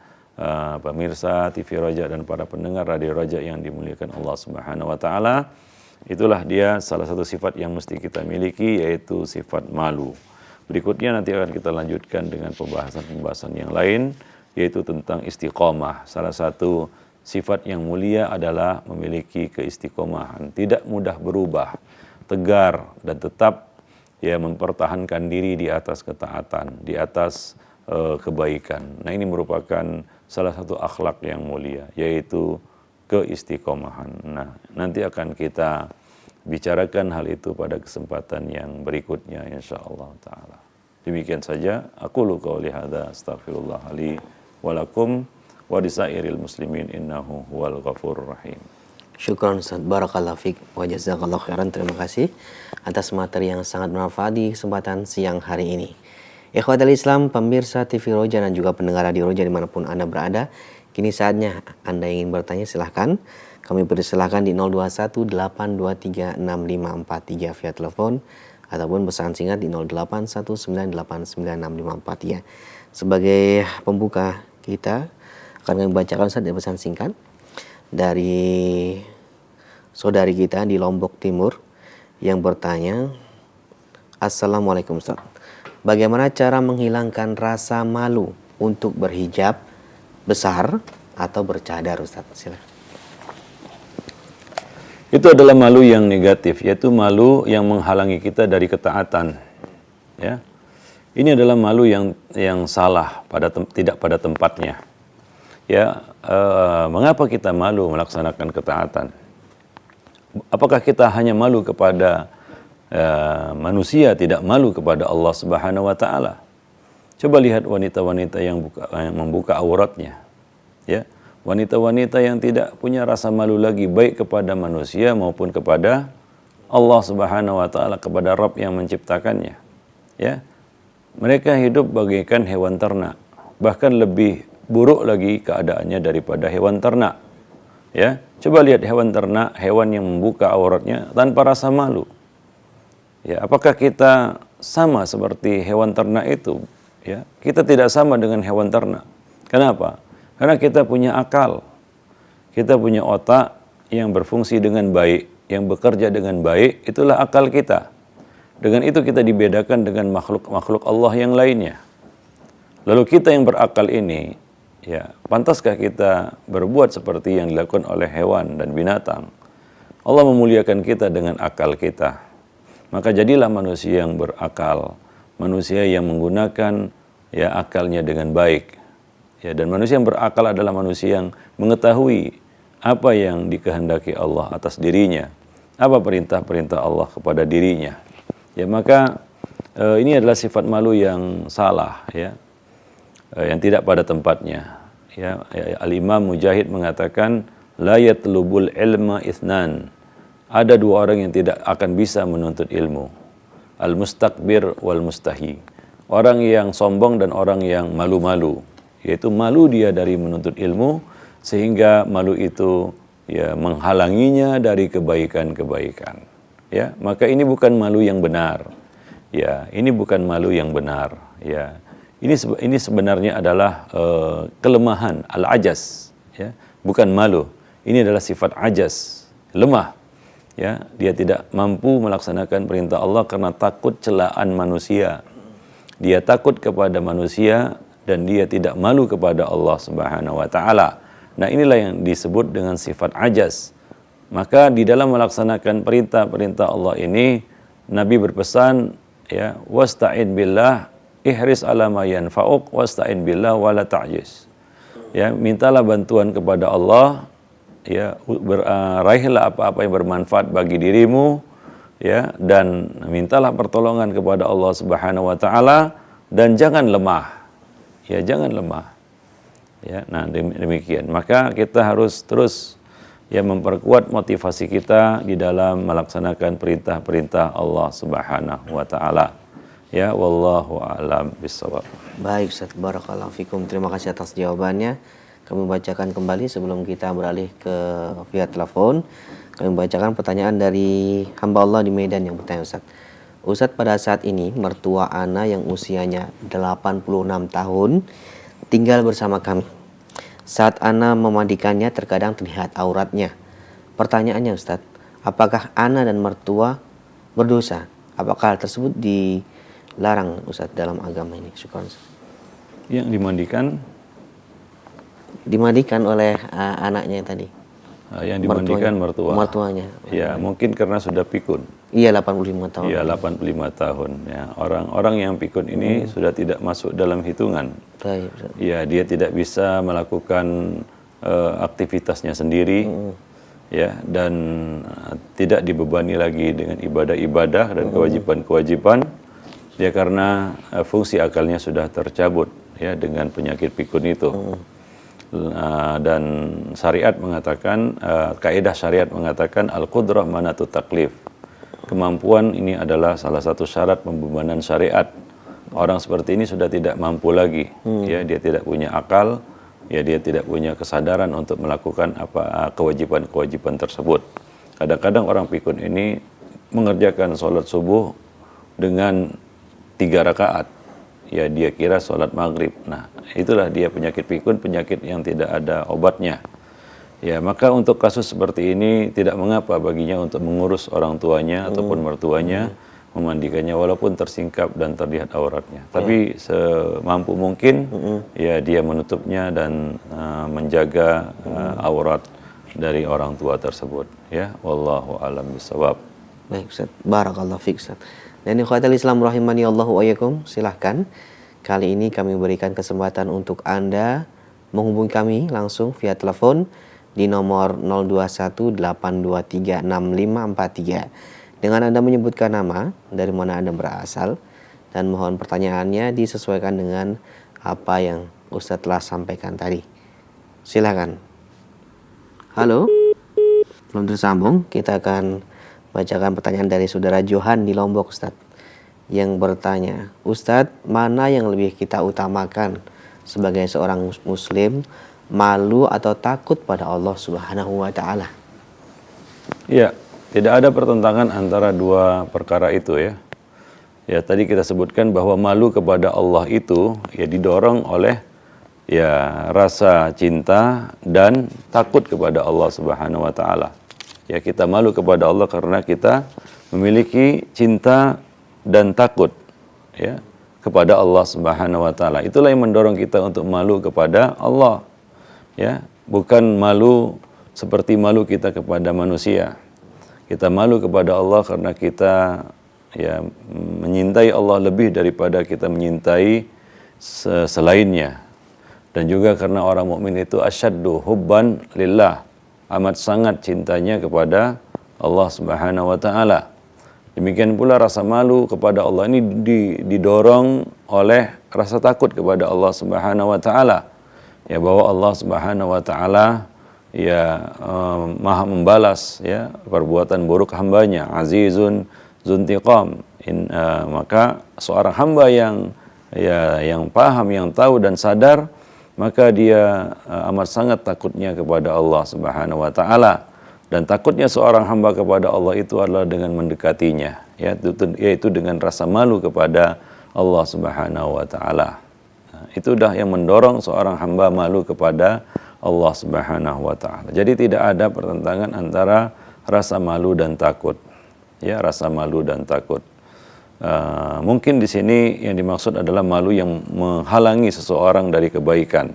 pemirsa TV Roja dan para pendengar Radio Roja yang dimuliakan Allah Subhanahu wa taala. Itulah dia salah satu sifat yang mesti kita miliki, yaitu sifat malu. Berikutnya nanti akan kita lanjutkan dengan pembahasan-pembahasan yang lain, yaitu tentang istiqomah. Salah satu sifat yang mulia adalah memiliki keistiqomahan, tidak mudah berubah, tegar dan tetap ya mempertahankan diri di atas ketaatan, di atas kebaikan. Nah, ini merupakan salah satu akhlak yang mulia, yaitu keistiqomahan. Nah, nanti akan kita bicarakan hal itu pada kesempatan yang berikutnya insyaallah taala. Demikian saja, aqulu qouli hadza astaghfirullah li wa lakum wa lisairil muslimin innahu huwal ghafurur rahim. Syukran Ustaz, barakallahu fiik wa jazakallahu khairan. Terima kasih atas materi yang sangat bermanfaat di kesempatan siang hari ini. Ikhwatal Islam, pemirsa TV Roja dan juga pendengar Radio Roja dimanapun Anda berada, Kini saatnya Anda ingin bertanya silahkan. Kami persilahkan di 0218236543 via telepon ataupun pesan singkat di 0819896543. Sebagai pembuka kita akan kami bacakan Ustaz pesan singkat dari saudari kita di Lombok Timur yang bertanya, Assalamualaikum Ustaz. Bagaimana cara menghilangkan rasa malu untuk berhijab besar atau bercadar Ustaz? Silakan. Itu adalah malu yang negatif, yaitu malu yang menghalangi kita dari ketaatan. Ya, ini adalah malu yang salah, tidak pada tempatnya. Ya, mengapa kita malu melaksanakan ketaatan? Apakah kita hanya malu kepada manusia, tidak malu kepada Allah Subhanahu Wa Taala? Coba lihat wanita-wanita yang membuka auratnya, ya. Wanita-wanita yang tidak punya rasa malu lagi baik kepada manusia maupun kepada Allah Subhanahu wa taala, kepada Rabb yang menciptakannya. Ya. Mereka hidup bagaikan hewan ternak, bahkan lebih buruk lagi keadaannya daripada hewan ternak. Ya. Coba lihat hewan ternak, hewan yang membuka auratnya tanpa rasa malu. Ya, apakah kita sama seperti hewan ternak itu? Ya, kita tidak sama dengan hewan ternak. Kenapa? Karena kita punya akal, kita punya otak yang berfungsi dengan baik, yang bekerja dengan baik, itulah akal kita. Dengan itu kita dibedakan dengan makhluk-makhluk Allah yang lainnya. Lalu kita yang berakal ini, ya, pantaskah kita berbuat seperti yang dilakukan oleh hewan dan binatang? Allah memuliakan kita dengan akal kita. Maka jadilah manusia yang berakal, manusia yang menggunakan ya akalnya dengan baik. Ya, dan manusia yang berakal adalah manusia yang mengetahui apa yang dikehendaki Allah atas dirinya, apa perintah-perintah Allah kepada dirinya. Ya, maka ini adalah sifat malu yang salah, ya, yang tidak pada tempatnya. Ya, Al-Imam Mujahid mengatakan, la yatlubul ilma itsnan. Ada dua orang yang tidak akan bisa menuntut ilmu. Al-mustakbir wal mustahi. Orang yang sombong dan orang yang malu-malu. Yaitu malu dia dari menuntut ilmu, sehingga malu itu ya menghalanginya dari kebaikan-kebaikan. Ya, maka ini bukan malu yang benar. Ya, ini bukan malu yang benar. Ya, ini sebenarnya adalah kelemahan, al-ajas. Ya, bukan malu. Ini adalah sifat ajas, lemah. Ya, dia tidak mampu melaksanakan perintah Allah karena takut celaan manusia. Dia takut kepada manusia dan dia tidak malu kepada Allah Subhanahu wa taala. Nah, inilah yang disebut dengan sifat ajas. Maka di dalam melaksanakan perintah-perintah Allah ini, Nabi berpesan, ya, wasta'in billah, ihris ala ma yanfa'uk, wasta'in billah wala ta'jiz. Ya, mintalah bantuan kepada Allah, ya, raihlah apa-apa yang bermanfaat bagi dirimu, ya, dan mintalah pertolongan kepada Allah Subhanahu wa taala dan jangan lemah. Ya, jangan lemah. Ya, nah demikian. Maka kita harus terus ya memperkuat motivasi kita di dalam melaksanakan perintah-perintah Allah Subhanahu wa taala. Ya, wallahu a'lam bishawab. Baik Ustaz, barakallahu fikum. Terima kasih atas jawabannya. Kami bacakan kembali sebelum kita beralih ke via telepon. Kami bacakan pertanyaan dari hamba Allah di Medan yang bertanya, Ustaz. Ustaz, pada saat ini mertua ana yang usianya 86 tahun tinggal bersama kami. Saat ana memandikannya terkadang terlihat auratnya. Pertanyaannya Ustaz, apakah ana dan mertua berdosa? Apakah hal tersebut dilarang Ustaz dalam agama ini? Syukran Ustaz. Yang dimandikan oleh anaknya tadi. Yang dimandikan mertuanya. Ya, mungkin karena sudah pikun. Iya, 85 tahun. Iya, 85 tahun. Ya, orang-orang yang pikun ini sudah tidak masuk dalam hitungan. Baik. Ya, dia tidak bisa melakukan aktivitasnya sendiri. Ya, dan tidak dibebani lagi dengan ibadah-ibadah dan kewajiban-kewajiban. Ya, karena fungsi akalnya sudah tercabut ya dengan penyakit pikun itu. Dan syariat mengatakan, kaidah syariat mengatakan al-qudrah manatut taklif. Kemampuan ini adalah salah satu syarat pembebanan syariat. Orang seperti ini sudah tidak mampu lagi, ya, dia tidak punya akal, ya dia tidak punya kesadaran untuk melakukan kewajiban-kewajiban tersebut. Kadang-kadang orang pikun ini mengerjakan sholat subuh dengan 3 rakaat. Ya dia kira sholat maghrib. Nah itulah dia penyakit pikun, penyakit yang tidak ada obatnya. Ya maka untuk kasus seperti ini tidak mengapa baginya untuk mengurus orang tuanya ataupun mertuanya, memandikannya walaupun tersingkap dan terlihat auratnya. Tapi semampu mungkin ya dia menutupnya dan menjaga aurat dari orang tua tersebut. Ya, wallahu a'lam bishawab. Baik Ustaz, barakallahu fiik Ustaz. Dan ikhwatal Islam rahimani Allahu wa iyyakum, silahkan. Kali ini kami berikan kesempatan untuk Anda menghubungi kami langsung via telepon di nomor 0218236543. Dengan Anda menyebutkan nama, dari mana Anda berasal, dan mohon pertanyaannya disesuaikan dengan apa yang Ustaz telah sampaikan tadi. Silakan. Halo? Belum tersambung, kita akan bacakan pertanyaan dari saudara Johan di Lombok, Ustaz, yang bertanya, Ustaz, mana yang lebih kita utamakan sebagai seorang muslim, malu atau takut pada Allah Subhanahu wa taala? Ya, tidak ada pertentangan antara dua perkara itu ya. Ya, tadi kita sebutkan bahwa malu kepada Allah itu ya didorong oleh ya rasa cinta dan takut kepada Allah Subhanahu wa taala. Ya, kita malu kepada Allah karena kita memiliki cinta dan takut ya kepada Allah Subhanahu wa taala. Itulah yang mendorong kita untuk malu kepada Allah. Ya, bukan malu seperti malu kita kepada manusia. Kita malu kepada Allah karena kita ya menyintai Allah lebih daripada kita menyintai selainnya. Dan juga karena orang mukmin itu asyaddu hubban lillah, amat sangat cintanya kepada Allah Subhanahu wa taala. Demikian pula rasa malu kepada Allah ini didorong oleh rasa takut kepada Allah Subhanahu wa taala. Ya, bahwa Allah Subhanahu wa taala ya maha membalas ya perbuatan buruk hambanya, azizun zuntiqam. Maka seorang hamba yang paham, yang tahu dan sadar, maka dia amat sangat takutnya kepada Allah Subhanahu wa taala. Dan takutnya seorang hamba kepada Allah itu adalah dengan mendekatinya, yaitu dengan rasa malu kepada Allah Subhanahu wa taala. Nah, itu dah yang mendorong seorang hamba malu kepada Allah Subhanahu wa taala. Jadi tidak ada pertentangan antara rasa malu dan takut. Ya, rasa malu dan takut. Mungkin di sini yang dimaksud adalah malu yang menghalangi seseorang dari kebaikan.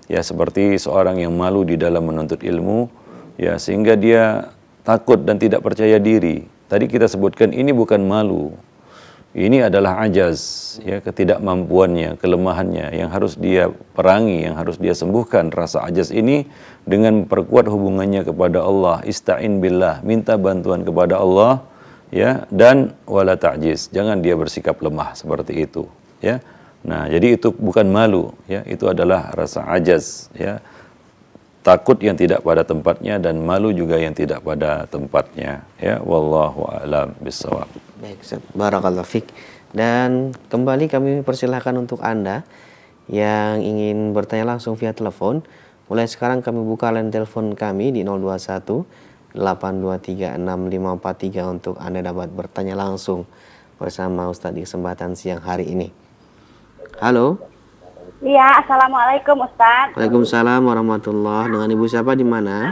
Ya, seperti seorang yang malu di dalam menuntut ilmu, ya sehingga dia takut dan tidak percaya diri. Tadi kita sebutkan ini bukan malu. Ini adalah ajaz, ya ketidakmampuannya, kelemahannya yang harus dia perangi, yang harus dia sembuhkan rasa ajaz ini dengan memperkuat hubungannya kepada Allah. Ista'in billah, minta bantuan kepada Allah, ya, dan wala ta'jiz, jangan dia bersikap lemah seperti itu, ya. Nah, jadi itu bukan malu, ya, itu adalah rasa ajaz, ya. Takut yang tidak pada tempatnya dan malu juga yang tidak pada tempatnya, ya. Wallahu a'lam bishawab. Baik, Ustaz. Barakallahu fiik. Dan kembali kami persilahkan untuk Anda yang ingin bertanya langsung via telepon. Mulai sekarang kami buka line telepon kami di 021 823 6543 untuk Anda dapat bertanya langsung bersama Ustaz di kesempatan siang hari ini. Halo. Iya, assalamualaikum Ustaz. Waalaikumsalam warahmatullahi. Dengan Ibu siapa di mana?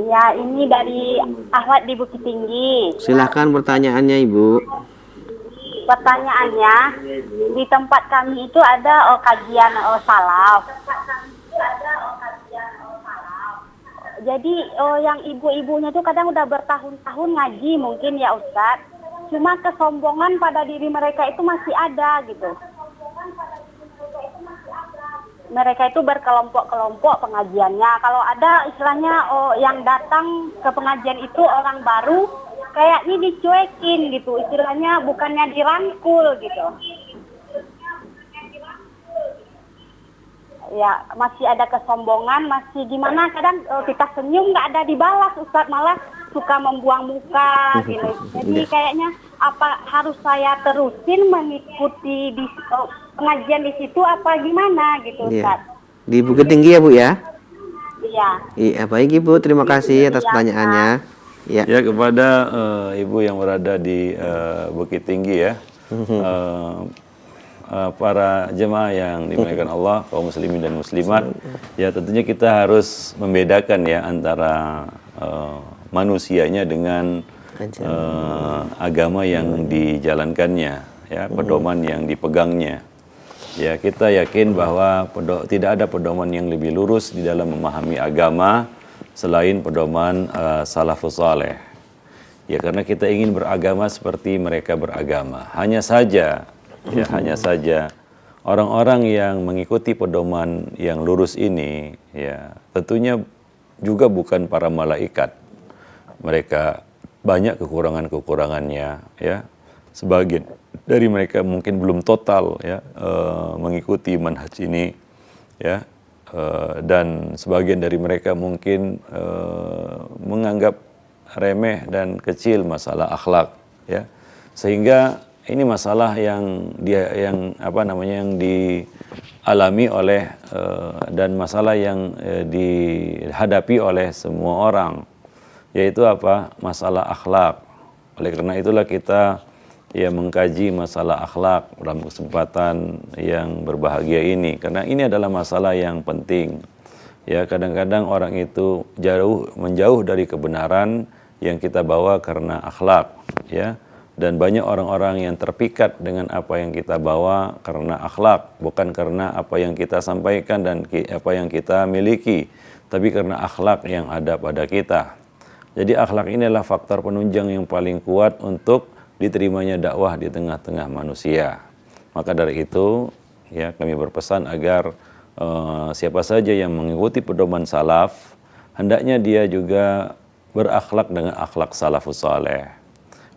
Iya, ini dari Ahwat di Bukit Tinggi. Silahkan pertanyaannya Ibu. Pertanyaannya, di tempat kami itu ada kajian salaf. Jadi yang ibu-ibunya tuh kadang udah bertahun-tahun ngaji mungkin ya Ustaz. Cuma kesombongan pada diri mereka itu masih ada gitu. Mereka itu berkelompok-kelompok pengajiannya. Kalau ada istilahnya yang datang ke pengajian itu orang baru, kayaknya dicuekin gitu. Istilahnya bukannya dirangkul gitu. Ya, masih ada kesombongan, masih gimana, kadang kita senyum nggak ada dibalas, Ustadz, malah suka membuang muka gitu. Jadi kayaknya apa harus saya terusin mengikuti di pengajian di situ apa gimana gitu, Ustadz? Di Bukit Tinggi ya Bu ya? Iya. Iya, baik Ibu, terima kasih atas pertanyaannya. Ya. Ya, kepada ibu yang berada di Bukit Tinggi ya, para jemaah yang dimuliakan Allah, kaum muslimin dan muslimat, ya tentunya kita harus membedakan ya antara manusianya dengan agama yang dijalankannya, ya pedoman yang dipegangnya. Ya, kita yakin bahwa tidak ada pedoman yang lebih lurus di dalam memahami agama selain pedoman salafus saleh. Ya, karena kita ingin beragama seperti mereka beragama. Hanya saja orang-orang yang mengikuti pedoman yang lurus ini, ya tentunya juga bukan para malaikat. Mereka banyak kekurangan-kekurangannya, ya. Sebagian dari mereka mungkin belum total ya mengikuti manhaj ini, ya. Dan sebagian dari mereka mungkin menganggap remeh dan kecil masalah akhlak, ya. Sehingga ini masalah yang dialami oleh dan masalah yang dihadapi oleh semua orang, yaitu apa? Masalah akhlak. Oleh karena itulah kita ya mengkaji masalah akhlak dalam kesempatan yang berbahagia ini, karena ini adalah masalah yang penting. Ya, kadang-kadang orang itu menjauh dari kebenaran yang kita bawa karena akhlak, ya. Dan banyak orang-orang yang terpikat dengan apa yang kita bawa karena akhlak, bukan karena apa yang kita sampaikan dan apa yang kita miliki, tapi karena akhlak yang ada pada kita. Jadi akhlak ini adalah faktor penunjang yang paling kuat untuk diterimanya dakwah di tengah-tengah manusia. Maka dari itu, ya kami berpesan agar siapa saja yang mengikuti pedoman salaf, hendaknya dia juga berakhlak dengan akhlak salafus saleh.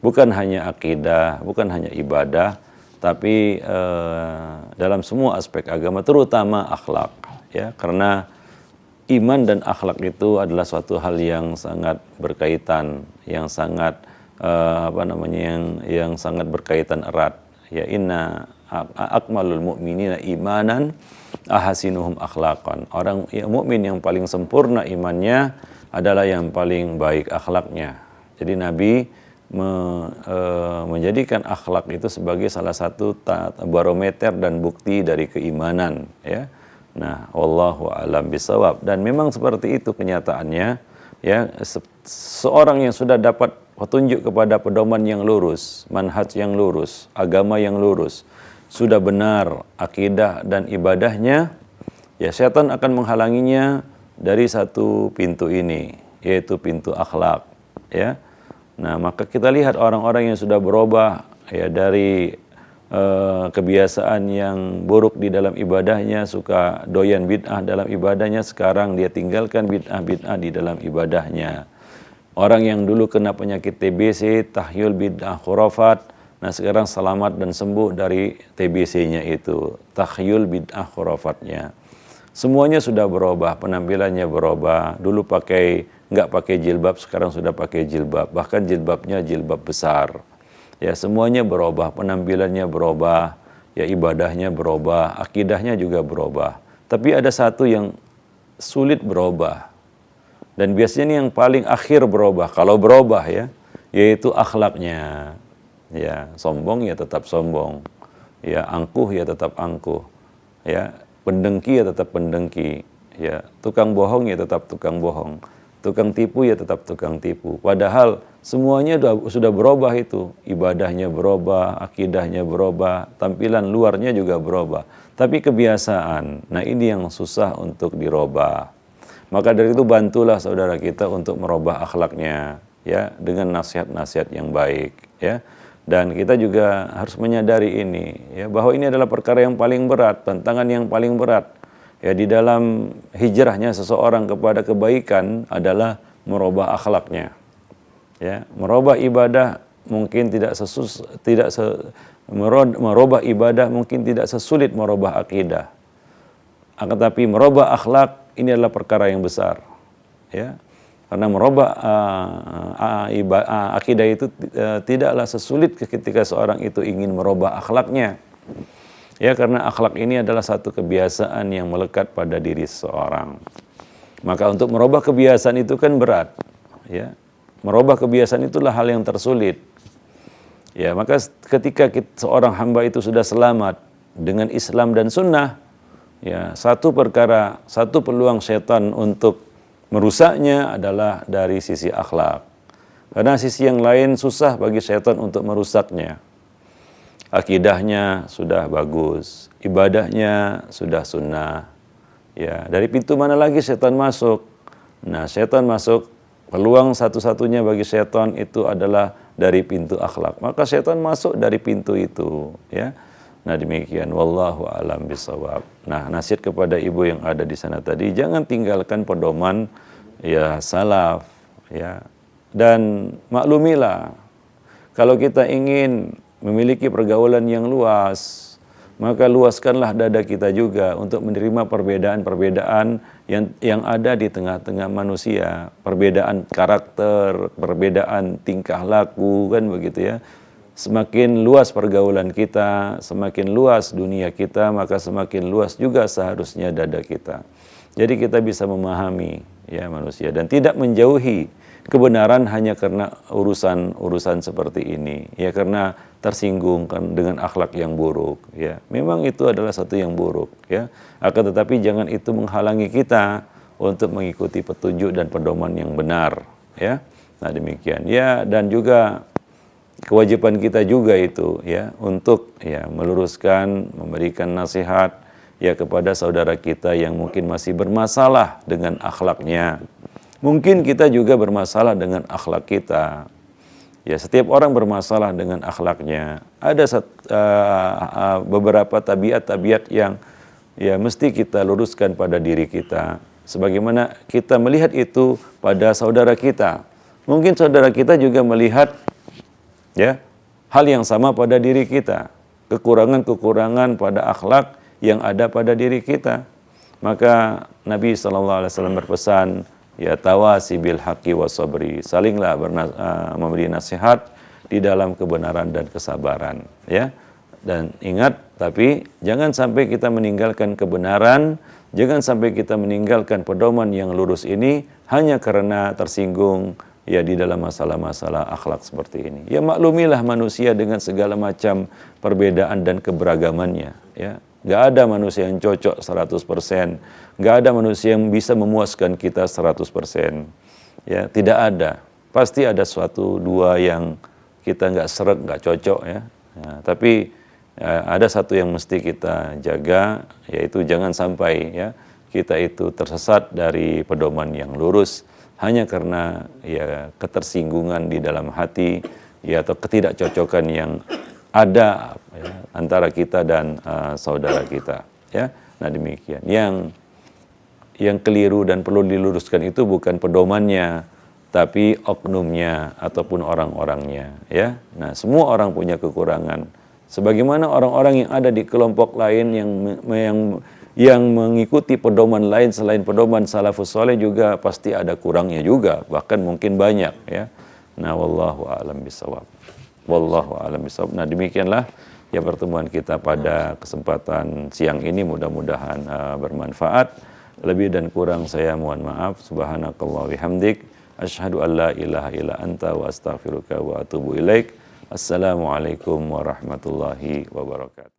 Bukan hanya akidah, bukan hanya ibadah, tapi dalam semua aspek agama, terutama akhlak, ya. Karena iman dan akhlak itu adalah suatu hal yang sangat berkaitan, yang sangat yang sangat berkaitan erat. Ya, inna akmalul mu'minina imanan ahasinuhum akhlaqan. Orang mukmin yang paling sempurna imannya adalah yang paling baik akhlaknya. Jadi Nabi menjadikan akhlak itu sebagai salah satu barometer dan bukti dari keimanan, ya. Nah, wallahu a'lam bisawab. Dan memang seperti itu kenyataannya, ya. Seorang yang sudah dapat petunjuk kepada pedoman yang lurus, manhaj yang lurus, agama yang lurus, sudah benar akidah dan ibadahnya, ya setan akan menghalanginya dari satu pintu ini, yaitu pintu akhlak, ya. Nah, maka kita lihat orang-orang yang sudah berubah ya dari kebiasaan yang buruk di dalam ibadahnya, suka doyan bid'ah dalam ibadahnya, sekarang dia tinggalkan bid'ah di dalam ibadahnya. Orang yang dulu kena penyakit TBC, tahyul bid'ah khurafat, nah sekarang selamat dan sembuh dari TBC-nya itu, tahyul bid'ah khurafatnya. Semuanya sudah berubah, penampilannya berubah. Dulu nggak pakai jilbab, sekarang sudah pakai jilbab. Bahkan jilbabnya jilbab besar. Ya, semuanya berubah, penampilannya berubah, ya ibadahnya berubah, akidahnya juga berubah. Tapi ada satu yang sulit berubah. Dan biasanya yang paling akhir berubah, kalau berubah ya, yaitu akhlaknya. Ya, sombong ya tetap sombong. Ya, angkuh ya tetap angkuh. Ya, pendengki ya tetap pendengki. Ya, tukang bohong ya tetap tukang bohong. Tukang tipu ya tetap tukang tipu. Padahal semuanya sudah berubah itu. Ibadahnya berubah, akidahnya berubah, tampilan luarnya juga berubah. Tapi kebiasaan, nah ini yang susah untuk dirubah. Maka dari itu bantulah saudara kita untuk merubah akhlaknya, ya, dengan nasihat-nasihat yang baik, ya. Dan kita juga harus menyadari ini, ya, bahwa ini adalah perkara yang paling berat, tantangan yang paling berat. Ya, di dalam hijrahnya seseorang kepada kebaikan adalah merubah akhlaknya. Ya, merubah ibadah mungkin merubah ibadah mungkin tidak sesulit merubah akidah. Akan tapi merubah akhlak ini adalah perkara yang besar. Ya. Karena merubah akidah itu tidaklah sesulit ketika seorang itu ingin merubah akhlaknya. Ya, karena akhlak ini adalah satu kebiasaan yang melekat pada diri seseorang. Maka untuk merubah kebiasaan itu kan berat, ya. Merubah kebiasaan itulah hal yang tersulit. Ya, maka ketika seorang hamba itu sudah selamat dengan Islam dan sunnah, ya, satu peluang setan untuk merusaknya adalah dari sisi akhlak. Karena sisi yang lain susah bagi setan untuk merusaknya. Akidahnya sudah bagus, ibadahnya sudah sunnah. Ya, dari pintu mana lagi setan masuk? Nah, setan masuk, peluang satu-satunya bagi setan itu adalah dari pintu akhlak. Maka setan masuk dari pintu itu, ya. Nah, demikian, wallahu a'lam bishawab. Nah, nasihat kepada ibu yang ada di sana tadi, jangan tinggalkan pedoman ya salaf, ya. Dan maklumilah, kalau kita ingin memiliki pergaulan yang luas, maka luaskanlah dada kita juga untuk menerima perbedaan-perbedaan yang ada di tengah-tengah manusia. Perbedaan karakter, perbedaan tingkah laku, kan begitu ya. Semakin luas pergaulan kita, semakin luas dunia kita, maka semakin luas juga seharusnya dada kita. Jadi kita bisa memahami ya manusia dan tidak menjauhi kebenaran hanya karena urusan seperti ini. Ya, karena tersinggung kan dengan akhlak yang buruk, ya. Memang itu adalah satu yang buruk, ya. Akan tetapi jangan itu menghalangi kita untuk mengikuti petunjuk dan pedoman yang benar, ya. Nah, demikian. Ya, dan juga kewajiban kita juga itu ya untuk ya meluruskan, memberikan nasihat ya kepada saudara kita yang mungkin masih bermasalah dengan akhlaknya. Mungkin kita juga bermasalah dengan akhlak kita. Ya, setiap orang bermasalah dengan akhlaknya. Ada beberapa tabiat-tabiat yang ya mesti kita luruskan pada diri kita. Sebagaimana kita melihat itu pada saudara kita. Mungkin saudara kita juga melihat ya hal yang sama pada diri kita. Kekurangan-kekurangan pada akhlak yang ada pada diri kita. Maka Nabi SAW berpesan, ya tawasi bil haqqi was sabri, salinglah memberi nasihat di dalam kebenaran dan kesabaran, ya. Dan ingat, tapi jangan sampai kita meninggalkan kebenaran, jangan sampai kita meninggalkan pedoman yang lurus ini hanya karena tersinggung ya di dalam masalah-masalah akhlak seperti ini. Ya maklumilah manusia dengan segala macam perbedaan dan keberagamannya, ya. Gak ada manusia yang cocok 100%. Gak ada manusia yang bisa memuaskan kita 100%. Ya, tidak ada. Pasti ada suatu dua yang kita gak seret, gak cocok ya. Ya, tapi ada satu yang mesti kita jaga, yaitu jangan sampai ya kita itu tersesat dari pedoman yang lurus hanya karena ya ketersinggungan di dalam hati ya atau ketidakcocokan yang ada ya, antara kita dan saudara kita, ya. Nah, demikian. Yang keliru dan perlu diluruskan itu bukan pedomannya, tapi oknumnya ataupun orang-orangnya, ya. Nah, semua orang punya kekurangan. Sebagaimana orang-orang yang ada di kelompok lain yang mengikuti pedoman lain selain pedoman salafus saleh juga pasti ada kurangnya juga, bahkan mungkin banyak, ya. Nah, wallahu a'lam bishawab. Wallahu a'lam bishawab. Nah, demikianlah ya pertemuan kita pada kesempatan siang ini, mudah-mudahan bermanfaat. Lebih dan kurang saya mohon maaf. Subhanakallah bihamdik, asyhadu an la ilaha illa anta wa astaghfiruka wa atubu ilaik. Assalamualaikum warahmatullahi wabarakatuh.